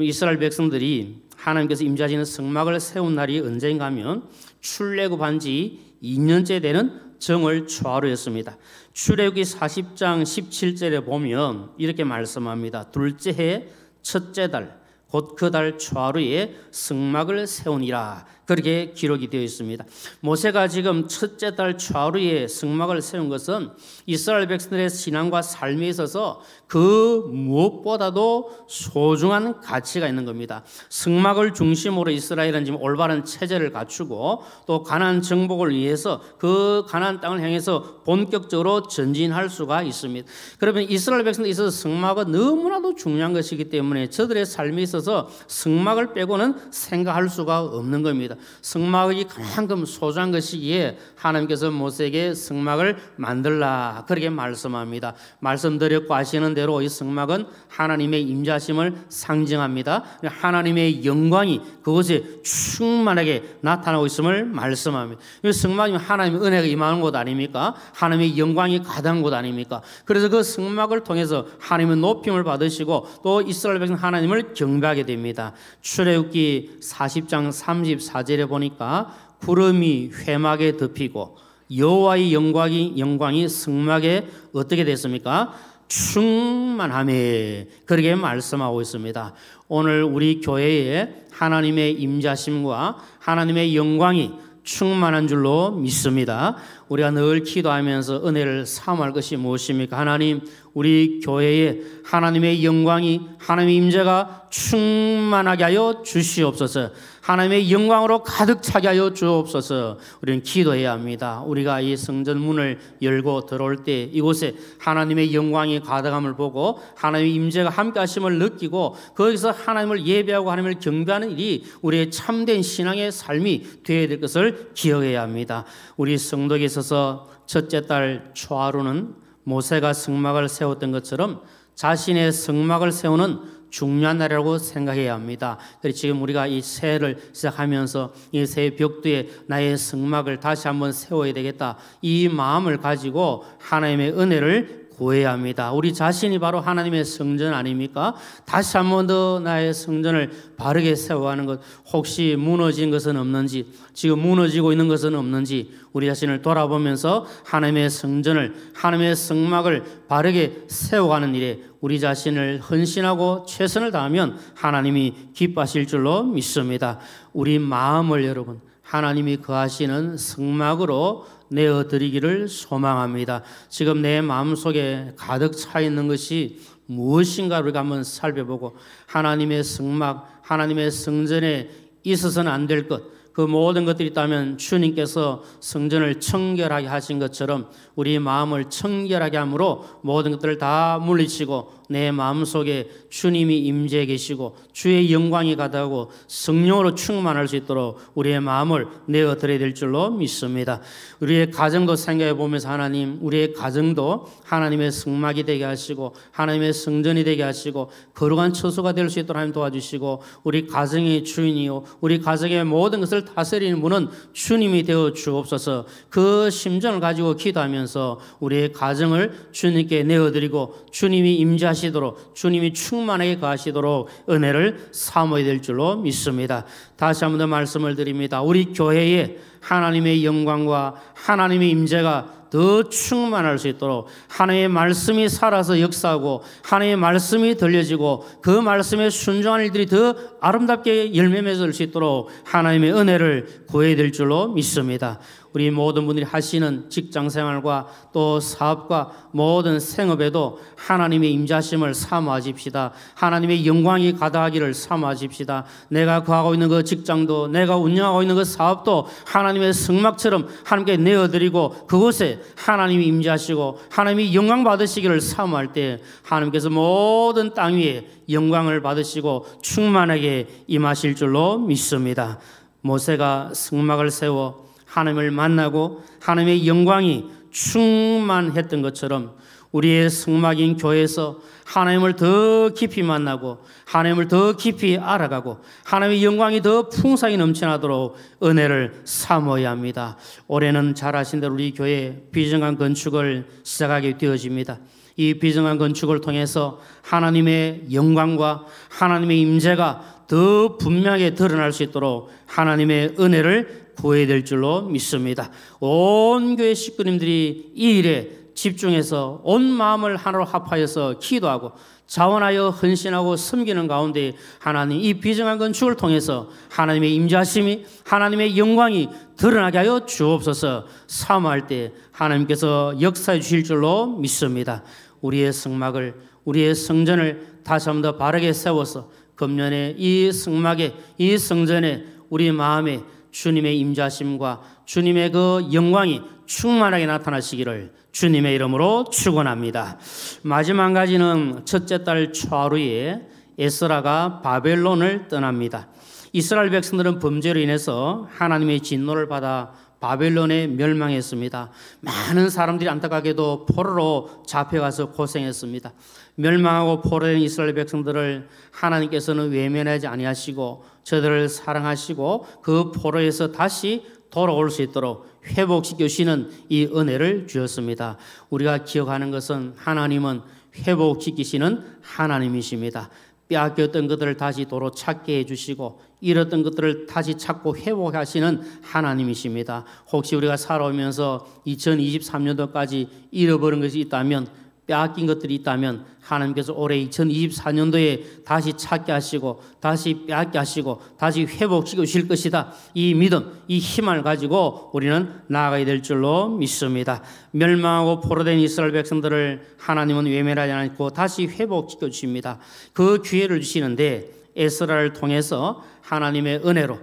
이스라엘 백성들이 하나님께서 임재하시는 성막을 세운 날이 언제인가 하면 출애굽한 지 2년째 되는 정월 초하루였습니다. 출애굽기 40장 17절에 보면 이렇게 말씀합니다. 둘째 해 첫째 달 곧 그 달 초하루에 승막을 세우니라. 그렇게 기록이 되어 있습니다. 모세가 지금 첫째 달 초하루에 승막을 세운 것은 이스라엘 백성들의 신앙과 삶에 있어서 그 무엇보다도 소중한 가치가 있는 겁니다. 승막을 중심으로 이스라엘은 지금 올바른 체제를 갖추고 또 가나안 정복을 위해서 그 가나안 땅을 향해서 본격적으로 전진할 수가 있습니다. 그러면 이스라엘 백성들에 있어서 승막은 너무나도 중요한 것이기 때문에 저들의 삶에 있어서 승막을 빼고는 생각할 수가 없는 겁니다. 승막이 그만큼 소중한 것이기에 하나님께서 모세에게 승막을 만들라 그렇게 말씀합니다. 말씀드렸고 아시는 대로 이 승막은 하나님의 임재하심을 상징합니다. 하나님의 영광이 그곳에 충만하게 나타나고 있음을 말씀합니다. 이 승막이면 하나님의 은혜가 임하는 곳 아닙니까? 하나님의 영광이 가득한 곳 아닙니까? 그래서 그 승막을 통해서 하나님의 높임을 받으시고 또 이스라엘 백성 하나님을 경배하게 됩니다. 출애굽기 40장 34절에 보니까 구름이 회막에 덮이고 여호와의 영광이 승막에 어떻게 됐습니까? 충만하매 그렇게 말씀하고 있습니다. 오늘 우리 교회에 하나님의 임재하심과 하나님의 영광이 충만한 줄로 믿습니다. 우리가 늘 기도하면서 은혜를 사모할 것이 무엇입니까? 하나님, 우리 교회에 하나님의 영광이 하나님의 임재가 충만하게 하여 주시옵소서. 하나님의 영광으로 가득 차게 하여 주옵소서. 우리는 기도해야 합니다. 우리가 이 성전 문을 열고 들어올 때 이곳에 하나님의 영광이 가득함을 보고 하나님의 임재가 함께 하심을 느끼고 거기서 하나님을 예배하고 하나님을 경배하는 일이 우리의 참된 신앙의 삶이 되어야 될 것을 기억해야 합니다. 우리 성도에 있어서 첫째 달 초하루는 모세가 성막을 세웠던 것처럼 자신의 성막을 세우는 중요한 날이라고 생각해야 합니다. 그래서 지금 우리가 이 새해를 시작하면서 이 새해 벽두에 나의 성막을 다시 한번 세워야 되겠다. 이 마음을 가지고 하나님의 은혜를 구해야 합니다. 우리 자신이 바로 하나님의 성전 아닙니까? 다시 한 번 더 나의 성전을 바르게 세워가는 것, 혹시 무너진 것은 없는지, 지금 무너지고 있는 것은 없는지 우리 자신을 돌아보면서 하나님의 성전을, 하나님의 성막을 바르게 세워가는 일에 우리 자신을 헌신하고 최선을 다하면 하나님이 기뻐하실 줄로 믿습니다. 우리 마음을 여러분 하나님이 거하시는 성막으로 내어드리기를 소망합니다. 지금 내 마음속에 가득 차 있는 것이 무엇인가 우리가 한번 살펴보고 하나님의 성막, 하나님의 성전에 있어서는 안 될 것, 그 모든 것들이 있다면 주님께서 성전을 청결하게 하신 것처럼 우리 마음을 청결하게 함으로 모든 것들을 다 물리치고 내 마음속에 주님이 임재해 계시고 주의 영광이 가득하고 성령으로 충만할 수 있도록 우리의 마음을 내어드려야 될 줄로 믿습니다. 우리의 가정도 생각해 보면서 하나님, 우리의 가정도 하나님의 성막이 되게 하시고 하나님의 성전이 되게 하시고 거룩한 처소가 될 수 있도록 하나님 도와주시고 우리 가정의 주인이요 우리 가정의 모든 것을 다스리는 분은 주님이 되어 주옵소서. 그 심정을 가지고 기도하면서 우리의 가정을 주님께 내어드리고 주님이 임재하시도록 주님이 충만하게 거하시도록 은혜를 사모해야 될 줄로 믿습니다. 다시 한 번 더 말씀을 드립니다. 우리 교회에 하나님의 영광과 하나님의 임재가 더 충만할 수 있도록 하나님의 말씀이 살아서 역사하고 하나님의 말씀이 들려지고 그 말씀에 순종하는 일들이 더 아름답게 열매 맺을 수 있도록 하나님의 은혜를 구해야 될 줄로 믿습니다. 우리 모든 분들이 하시는 직장생활과 또 사업과 모든 생업에도 하나님의 임재하심을 사모하십시다. 하나님의 영광이 가득하기를 사모하십시다. 내가 거하고 있는 그 직장도 내가 운영하고 있는 그 사업도 하나님의 성막처럼 하나님께 내어드리고 그곳에 하나님이 임재하시고 하나님이 영광 받으시기를 사모할 때 하나님께서 모든 땅 위에 영광을 받으시고 충만하게 임하실 줄로 믿습니다. 모세가 성막을 세워 하나님을 만나고 하나님의 영광이 충만했던 것처럼 우리의 성막인 교회에서 하나님을 더 깊이 만나고 하나님을 더 깊이 알아가고 하나님의 영광이 더 풍성히 넘쳐나도록 은혜를 사모해야 합니다. 올해는 잘 아신 대로 우리 교회 비정한 건축을 시작하게 되어집니다. 이 비정한 건축을 통해서 하나님의 영광과 하나님의 임재가 더 분명하게 드러날 수 있도록 하나님의 은혜를 구해야 될 줄로 믿습니다. 온 교회 식구님들이 이 일에 집중해서 온 마음을 하나로 합하여서 기도하고 자원하여 헌신하고 섬기는 가운데 하나님 이 비정한 건축을 통해서 하나님의 임재하심이 하나님의 영광이 드러나게 하여 주옵소서. 사모할 때 하나님께서 역사해 주실 줄로 믿습니다. 우리의 성막을 우리의 성전을 다시 한 번 더 바르게 세워서 금년에 이 성막에 이 성전에 우리 마음에 주님의 임재하심과 주님의 그 영광이 충만하게 나타나시기를 주님의 이름으로 축원합니다. 마지막 한 가지는 첫째 달 초하루에 에스라가 바벨론을 떠납니다. 이스라엘 백성들은 범죄로 인해서 하나님의 진노를 받아 바벨론에 멸망했습니다. 많은 사람들이 안타깝게도 포로로 잡혀가서 고생했습니다. 멸망하고 포로된 이스라엘 백성들을 하나님께서는 외면하지 아니하시고 저들을 사랑하시고 그 포로에서 다시 돌아올 수 있도록 회복시켜 주시는 이 은혜를 주셨습니다. 우리가 기억하는 것은 하나님은 회복시키시는 하나님이십니다. 빼앗겼던 것들을 다시 도로 찾게 해주시고 잃었던 것들을 다시 찾고 회복하시는 하나님이십니다. 혹시 우리가 살아오면서 2023년도까지 잃어버린 것이 있다면 빼앗긴 것들이 있다면 하나님께서 올해 2024년도에 다시 찾게 하시고 다시 빼앗게 하시고 다시 회복시켜 주실 것이다. 이 믿음, 이 힘을 가지고 우리는 나아가야 될 줄로 믿습니다. 멸망하고 포로된 이스라엘 백성들을 하나님은 외면하지 않고 다시 회복시켜 주십니다. 그 기회를 주시는데 에스라를 통해서 하나님의 은혜로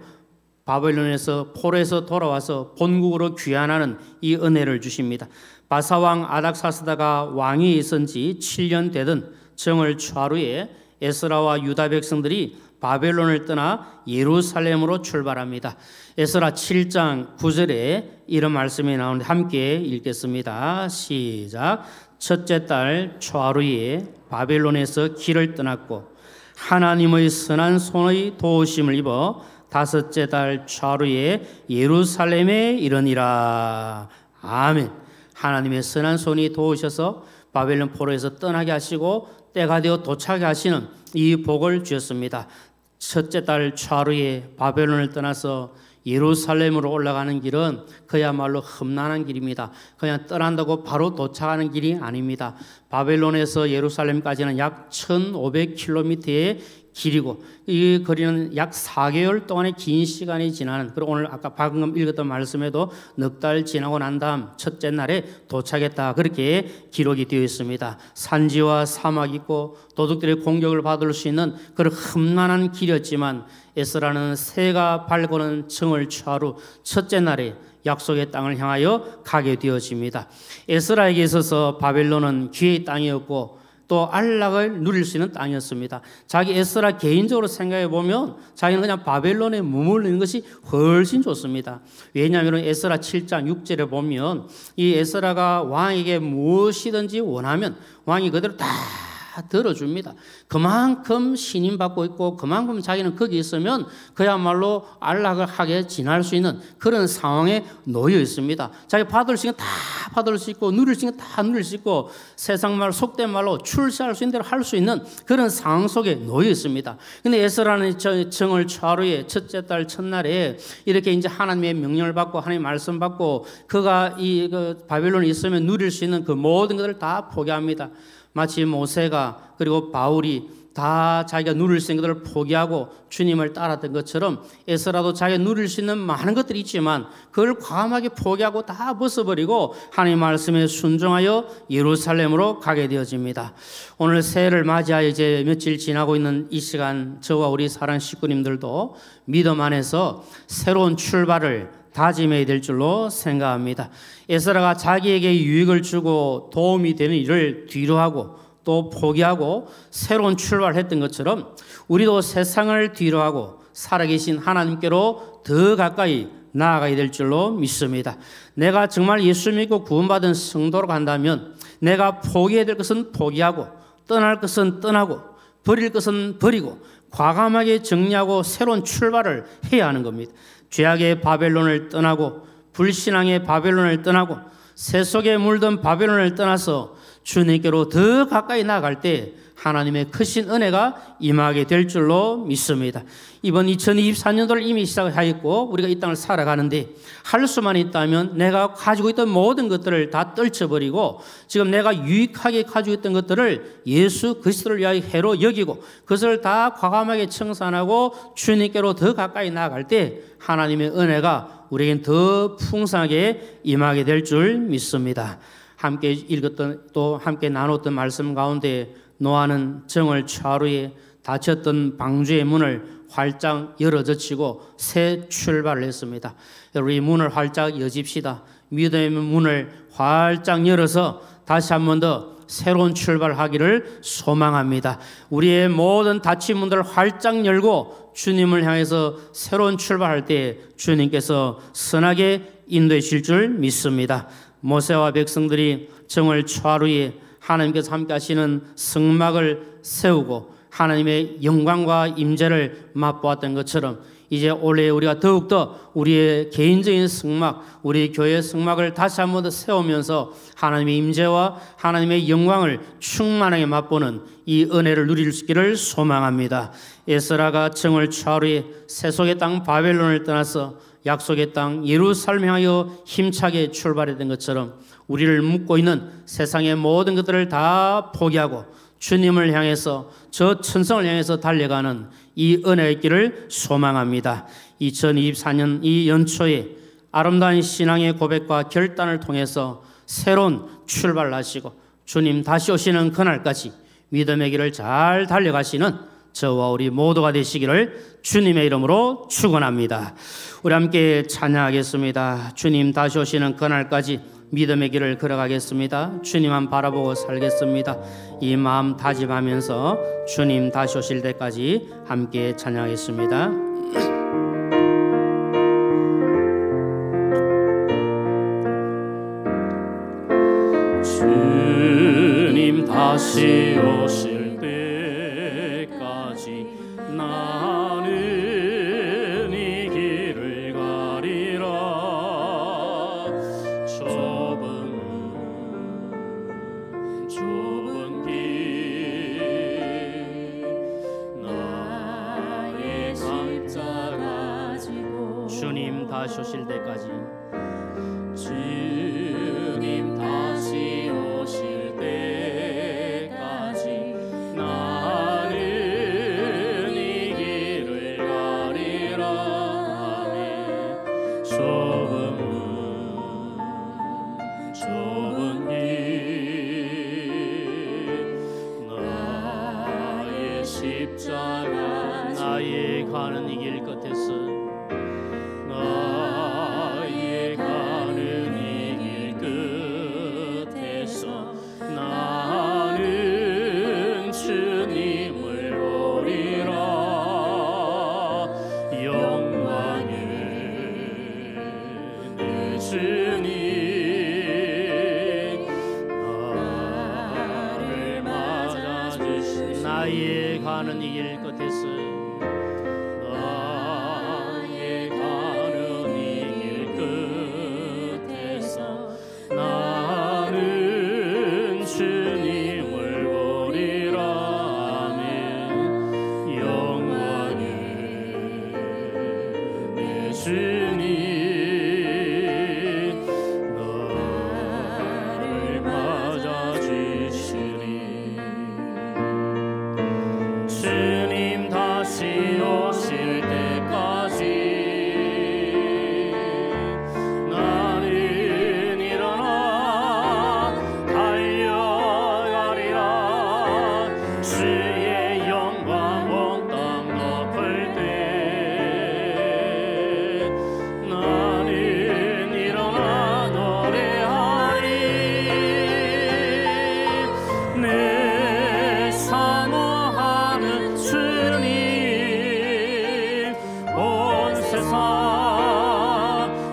바벨론에서 포로에서 돌아와서 본국으로 귀환하는 이 은혜를 주십니다. 바사왕 아닥사스다가 왕이 있은 지 7년 되던 정월 초하루에 에스라와 유다 백성들이 바벨론을 떠나 예루살렘으로 출발합니다. 에스라 7장 9절에 이런 말씀이 나오는데 함께 읽겠습니다. 시작. 첫째 달 초하루에 바벨론에서 길을 떠났고 하나님의 선한 손의 도우심을 입어 다섯째 달 초하루에 예루살렘에 이르니라. 아멘. 하나님의 선한 손이 도우셔서 바벨론 포로에서 떠나게 하시고 때가 되어 도착하게 하시는 이 복을 주셨습니다. 첫째 달 초하루에 바벨론을 떠나서 예루살렘으로 올라가는 길은 그야말로 험난한 길입니다. 그냥 떠난다고 바로 도착하는 길이 아닙니다. 바벨론에서 예루살렘까지는 약 1500km의 길이고 이 거리는 약 4개월 동안의 긴 시간이 지나는, 그리고 오늘 아까 방금 읽었던 말씀에도 넉 달 지나고 난 다음 첫째 날에 도착했다, 그렇게 기록이 되어 있습니다. 산지와 사막이 있고 도둑들의 공격을 받을 수 있는 그런 험난한 길이었지만 에스라는 새가 밝고는 정월 초하루 첫째 날에 약속의 땅을 향하여 가게 되어집니다. 에스라에게 있어서 바벨론은 기회의 땅이었고 또 안락을 누릴 수 있는 땅이었습니다. 자기 에스라 개인적으로 생각해 보면 자기는 그냥 바벨론에 머무르는 것이 훨씬 좋습니다. 왜냐하면 에스라 7장 6절에 보면 이 에스라가 왕에게 무엇이든지 원하면 왕이 그대로 다 들어줍니다. 그만큼 신임받고 있고 그만큼 자기는 거기 있으면 그야말로 안락을 하게 지날 수 있는 그런 상황에 놓여 있습니다. 자기 받을 수 있는 다 받을 수 있고 누릴 수 있는 다 누릴 수 있고 세상 말 속된 말로 출세할 수 있는 대로 할 수 있는 그런 상황 속에 놓여 있습니다. 근데 에스라는 정월 초하루에 첫째 달 첫날에 이렇게 이제 하나님의 명령을 받고 하나님의 말씀 받고 그가 이 바벨론에 있으면 누릴 수 있는 그 모든 것을 다 포기합니다. 마치 모세가 그리고 바울이 다 자기가 누릴 수 있는 것들을 포기하고 주님을 따랐던 것처럼 에스라도 자기가 누릴 수 있는 많은 것들이 있지만 그걸 과감하게 포기하고 다 벗어버리고 하나님 말씀에 순종하여 예루살렘으로 가게 되어집니다. 오늘 새해를 맞이하여 이제 며칠 지나고 있는 이 시간 저와 우리 사랑 식구님들도 믿음 안에서 새로운 출발을 다짐해야 될 줄로 생각합니다. 에스라가 자기에게 유익을 주고 도움이 되는 일을 뒤로하고 또 포기하고 새로운 출발을 했던 것처럼 우리도 세상을 뒤로하고 살아계신 하나님께로 더 가까이 나아가야 될 줄로 믿습니다. 내가 정말 예수 믿고 구원받은 성도로 간다면 내가 포기해야 될 것은 포기하고 떠날 것은 떠나고 버릴 것은 버리고 과감하게 정리하고 새로운 출발을 해야 하는 겁니다. 죄악의 바벨론을 떠나고 불신앙의 바벨론을 떠나고 새 속에 물든 바벨론을 떠나서 주님께로 더 가까이 나아갈 때 하나님의 크신 은혜가 임하게 될 줄로 믿습니다. 이번 2024년도를 이미 시작하였고 우리가 이 땅을 살아가는데 할 수만 있다면 내가 가지고 있던 모든 것들을 다 떨쳐버리고 지금 내가 유익하게 가지고 있던 것들을 예수 그리스도를 위하여 해로 여기고 그것을 다 과감하게 청산하고 주님께로 더 가까이 나아갈 때 하나님의 은혜가 우리에겐 더 풍성하게 임하게 될 줄 믿습니다. 함께 읽었던 또 함께 나눴던 말씀 가운데 노아는 정월 초하루에 닫혔던 방주의 문을 활짝 열어젖히고 새 출발을 했습니다. 우리 문을 활짝 여집시다. 믿음의 문을 활짝 열어서 다시 한 번 더 새로운 출발하기를 소망합니다. 우리의 모든 닫힌 문들을 활짝 열고 주님을 향해서 새로운 출발할 때 주님께서 선하게 인도해 주실 줄 믿습니다. 모세와 백성들이 정월 초하루에 하나님께서 함께 하시는 성막을 세우고 하나님의 영광과 임재를 맛보았던 것처럼 이제 올해 우리가 더욱더 우리의 개인적인 성막, 우리 교회의 성막을 다시 한 번 더 세우면서 하나님의 임재와 하나님의 영광을 충만하게 맛보는 이 은혜를 누릴 수 있기를 소망합니다. 에스라가 정월 초하루에 세속의 땅 바벨론을 떠나서 약속의 땅 예루살렘 향하여 힘차게 출발했던 것처럼 우리를 묶고 있는 세상의 모든 것들을 다 포기하고 주님을 향해서 저 천성을 향해서 달려가는 이 은혜가 있기를 소망합니다. 2024년 이 연초에 아름다운 신앙의 고백과 결단을 통해서 새로운 출발을 하시고 주님 다시 오시는 그날까지 믿음의 길을 잘 달려가시는 저와 우리 모두가 되시기를 주님의 이름으로 축원합니다. 우리 함께 찬양하겠습니다. 주님 다시 오시는 그날까지 믿음의 길을 걸어가겠습니다. 주님만 바라보고 살겠습니다. 이 마음 다짐하면서 주님 다시 오실 때까지 함께 찬양하겠습니다. 주님 다시 오실 때까지 나는 이 길을 가리라. 좁은 길 나의 십자가 지고 주님 다시 오실 때까지 주님 다시 오실 때까지 나는 이 길을 가리라 하네. 좁은 길 나의 십자가 나의 가는 이 길 끝에서 나의 가는 이 길 끝에서 나는 주님을 보리라. 영광의 내 주님 나를 맞아주신 나의 가는 이 길 끝에서 나의 가는 이 길 끝에서 나는 주님을 보리라. 아멘. 영광의 내 주님 나를 맞아주시리. 주님 다시 오실 때까지 나는 일어나 달려가리라. 주의 영광 온 땅 덮을 때 나는 일어나 노래하리. 내 사모하는 주님 온 세상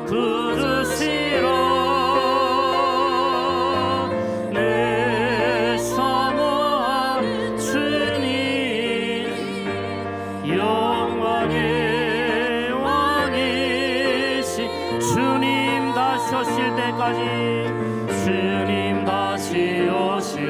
부르시라. 내 사모하는 주님 영광의 왕이시. 주님 다시 오실 때까지 주님 다시 오실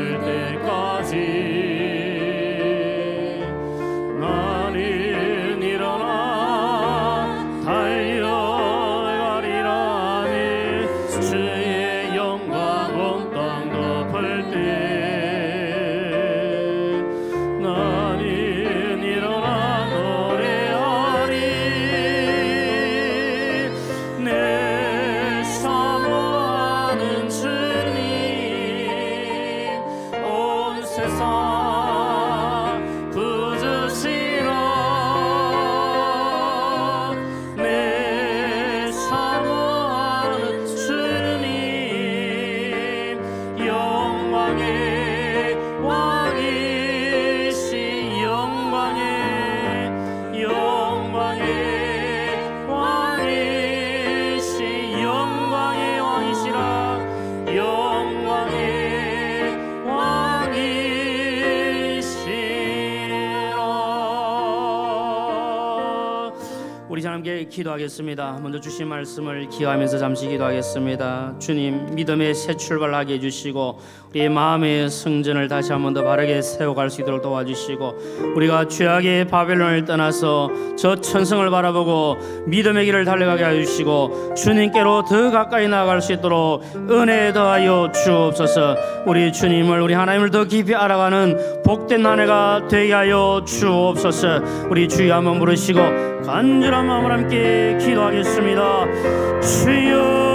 기도하겠습니다. 먼저 주신 말씀을 기하면서 잠시 기도하겠습니다. 주님, 믿음의 새 출발하게 해주시고 우리의 마음의 성전을 다시 한 번 더 바르게 세워갈 수 있도록 도와주시고, 우리가 죄악의 바벨론을 떠나서 저 천성을 바라보고 믿음의 길을 달려가게 해주시고 주님께로 더 가까이 나아갈 수 있도록 은혜 더하여 주옵소서. 우리 주님을, 우리 하나님을 더 깊이 알아가는 복된 한 해가 되게 하여 주옵소서. 우리 주여 한번 부르시고 간절한 마음을 함께 기도하겠습니다. 주여,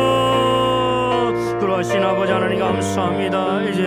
그러하신 아버지 하나님 감사합니다. 이제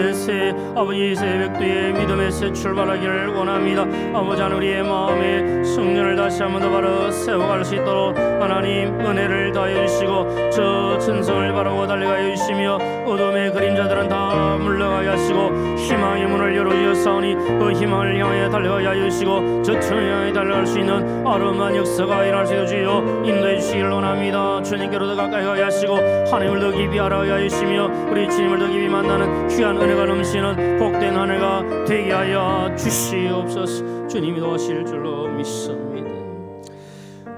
아버지 새벽도에 믿음의 새 출발하기를 원합니다. 아버지 하나님, 우리의 마음에 성령을 다시 한번 더 바로 세워갈 수 있도록 하나님 은혜를 다해 주시고 저 천성을 바라고 달려가여 주시며 어둠의 그림자들은 다 물러가게 하시고 희망의 문을 열어주셨사오니 그 희망을 향해 달려가게 하여 주시고 저 천을 향해 달려갈 수 있는 아름다운 역사가 일어날 수 있도록 주여 인도해 주시기를 원합니다. 주님께로 더 가까이 가게 하시고 하나님을 더 깊이 알아가게 하여 주시며 우리 주님을 더 깊이 만나는 귀한 은혜가 넘치는 복된 한 해가 되게 하여 주시옵소서. 주님이 도와주실 줄로 믿습니다.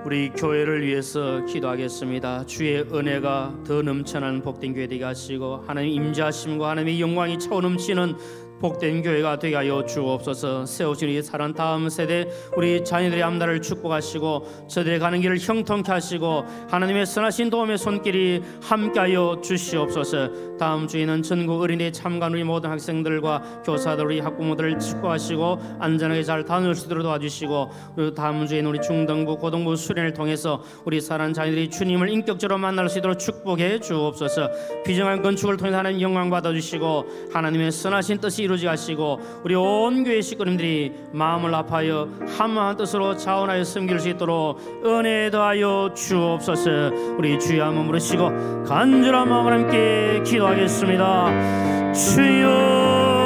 우리 교회를 위해서 기도하겠습니다. 주의 은혜가 더 넘쳐나는 복된 교회 되게 하시고 하나님 임재하심과 하나님의 영광이 차오 넘치는 복된 교회가 되게 하여 주옵소서. 세우신 이 사랑 다음 세대 우리 자녀들의 암달을 축복하시고 저들의 가는 길을 형통케 하시고 하나님의 선하신 도움의 손길이 함께하여 주시옵소서. 다음 주에는 전국 어린이 참관 우리 모든 학생들과 교사들, 우리 학부모들을 축복하시고 안전하게 잘 다녀올 수 있도록 도와주시고, 그리고 다음 주에는 우리 중등부 고등부 수련을 통해서 우리 사랑하는 자녀들이 주님을 인격적으로 만날 수 있도록 축복해 주옵소서. 비정한 건축을 통해서 하나님 영광 받아주시고 하나님의 선하신 뜻이 이루어지게 하시고 우리 온 교회 식구님들이 마음을 합하여 한마음 뜻으로 자원하여 섬길 수 있도록 은혜 더하여 주옵소서. 우리 주여 한번 부르시고 간절한 마음을 함께 기도하겠습니다. 주여,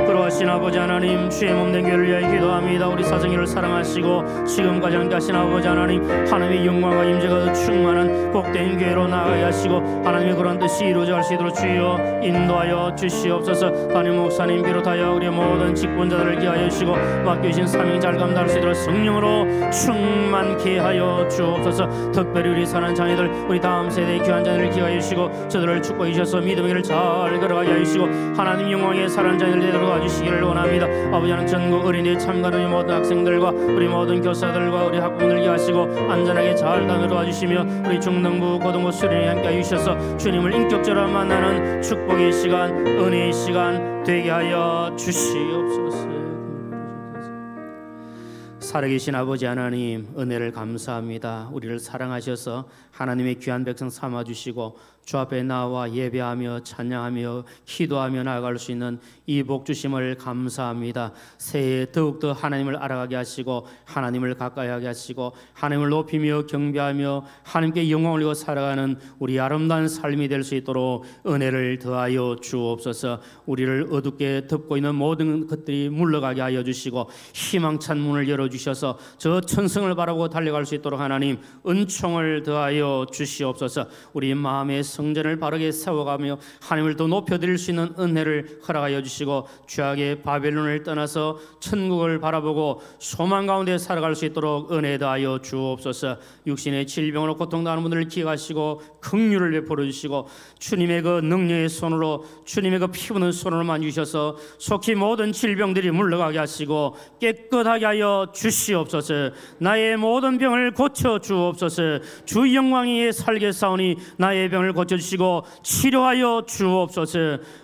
그러하신 아버지 하나님, 주의 몸된 교회를 위하여 기도합니다. 우리 사정이를 사랑하시고 지금까지 함께하신 아버지 하나님, 하나님의 영광과 임재가 더 충만한 복된 교회로 나아가게 하시고 하나님의 그런 뜻이 이루어져 갈 수 있도록 주여 인도하여 주시옵소서. 담임 목사님 비롯하여 우리 모든 직분자들을 기하여 주시고 맡겨주신 사명 잘 감당할 수 있도록 성령으로 충만케 하여 주옵소서. 특별히 우리 사는 자녀들, 우리 다음 세대의 귀한 자녀를 기하여 주시고 저들을 축복해 주셔서 믿음의 길을 잘 걸어가게 하여 주시고 하나님 영광의 사랑하는 자녀들 되도록 와주시기를 원합니다. 아버지 하나님, 전국 어린이 참가하는 모든 학생들과 우리 모든 교사들과 우리 학부모들 하시고 안전하게 잘 다녀 도와주시며 우리 중등부 고등부 수련회 함께 해주셔서 주님을 인격적으로 만나는 축복의 시간, 은혜의 시간 되게 하여 주시옵소서. 살아계신 아버지 하나님, 은혜를 감사합니다. 우리를 사랑하셔서 하나님의 귀한 백성 삼아주시고 주 앞에 나와 예배하며 찬양하며 기도하며 나아갈 수 있는 이 복 주심을 감사합니다. 새해 더욱더 하나님을 알아가게 하시고 하나님을 가까이 하게 하시고 하나님을 높이며 경배하며 하나님께 영광을 올리고 살아가는 우리 아름다운 삶이 될 수 있도록 은혜를 더하여 주옵소서. 우리를 어둡게 덮고 있는 모든 것들이 물러가게 하여 주시고 희망찬 문을 열어주셔서 저 천성을 바라보고 달려갈 수 있도록 하나님 은총을 더하여 주시옵소서. 우리 마음의 성전을 바르게 세워가며 하나님을 더 높여드릴 수 있는 은혜를 허락하여 주시고 죄악의 바벨론을 떠나서 천국을 바라보고 소망 가운데 살아갈 수 있도록 은혜 더하여 주옵소서. 육신의 질병으로 고통당하는 분들을 기억하시고 긍휼을 베풀어 주시고 주님의 그 능력의 손으로, 주님의 그 피 묻는 손으로 만지셔서 속히 모든 질병들이 물러가게 하시고 깨끗하게 하여 주시옵소서. 나의 모든 병을 고쳐 주옵소서. 주 영광이 살게 싸우니 나의 병을 고쳐주시고 치료하여 주옵소서.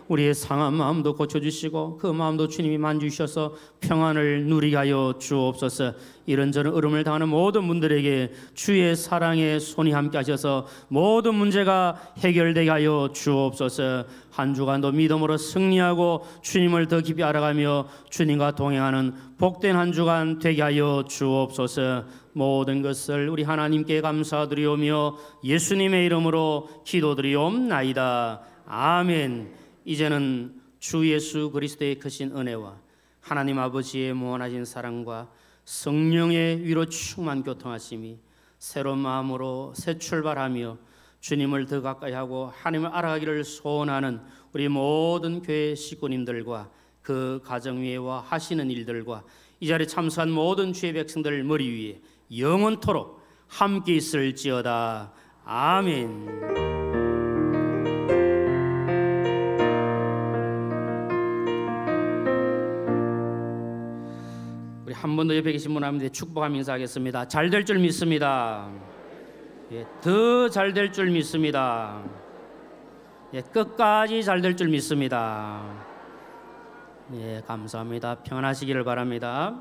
우리의 상한 마음도 고쳐주시고 그 마음도 주님이 만지셔서 평안을 누리게 하여 주옵소서. 이런저런 어려움을 당하는 모든 분들에게 주의 사랑의 손이 함께 하셔서 모든 문제가 해결되게 하여 주옵소서. 한 주간도 믿음으로 승리하고 주님을 더 깊이 알아가며 주님과 동행하는 복된 한 주간 되게 하여 주옵소서. 모든 것을 우리 하나님께 감사드리오며 예수님의 이름으로 기도드리옵나이다. 아멘. 이제는 주 예수 그리스도의 크신 은혜와 하나님 아버지의 무한하신 사랑과 성령의 위로 충만 교통하심이 새로운 마음으로 새 출발하며 주님을 더 가까이 하고 하나님을 알아가기를 소원하는 우리 모든 교회 식구님들과 그 가정 위에와 하시는 일들과 이 자리에 참석한 모든 주의 백성들 머리 위에 영원토록 함께 있을지어다. 아멘. 한 번 더 옆에 계신 분 하면 축복하며 인사하겠습니다. 잘 될 줄 믿습니다. 예, 더 잘 될 줄 믿습니다. 예, 끝까지 잘 될 줄 믿습니다. 예, 감사합니다. 평안하시기를 바랍니다.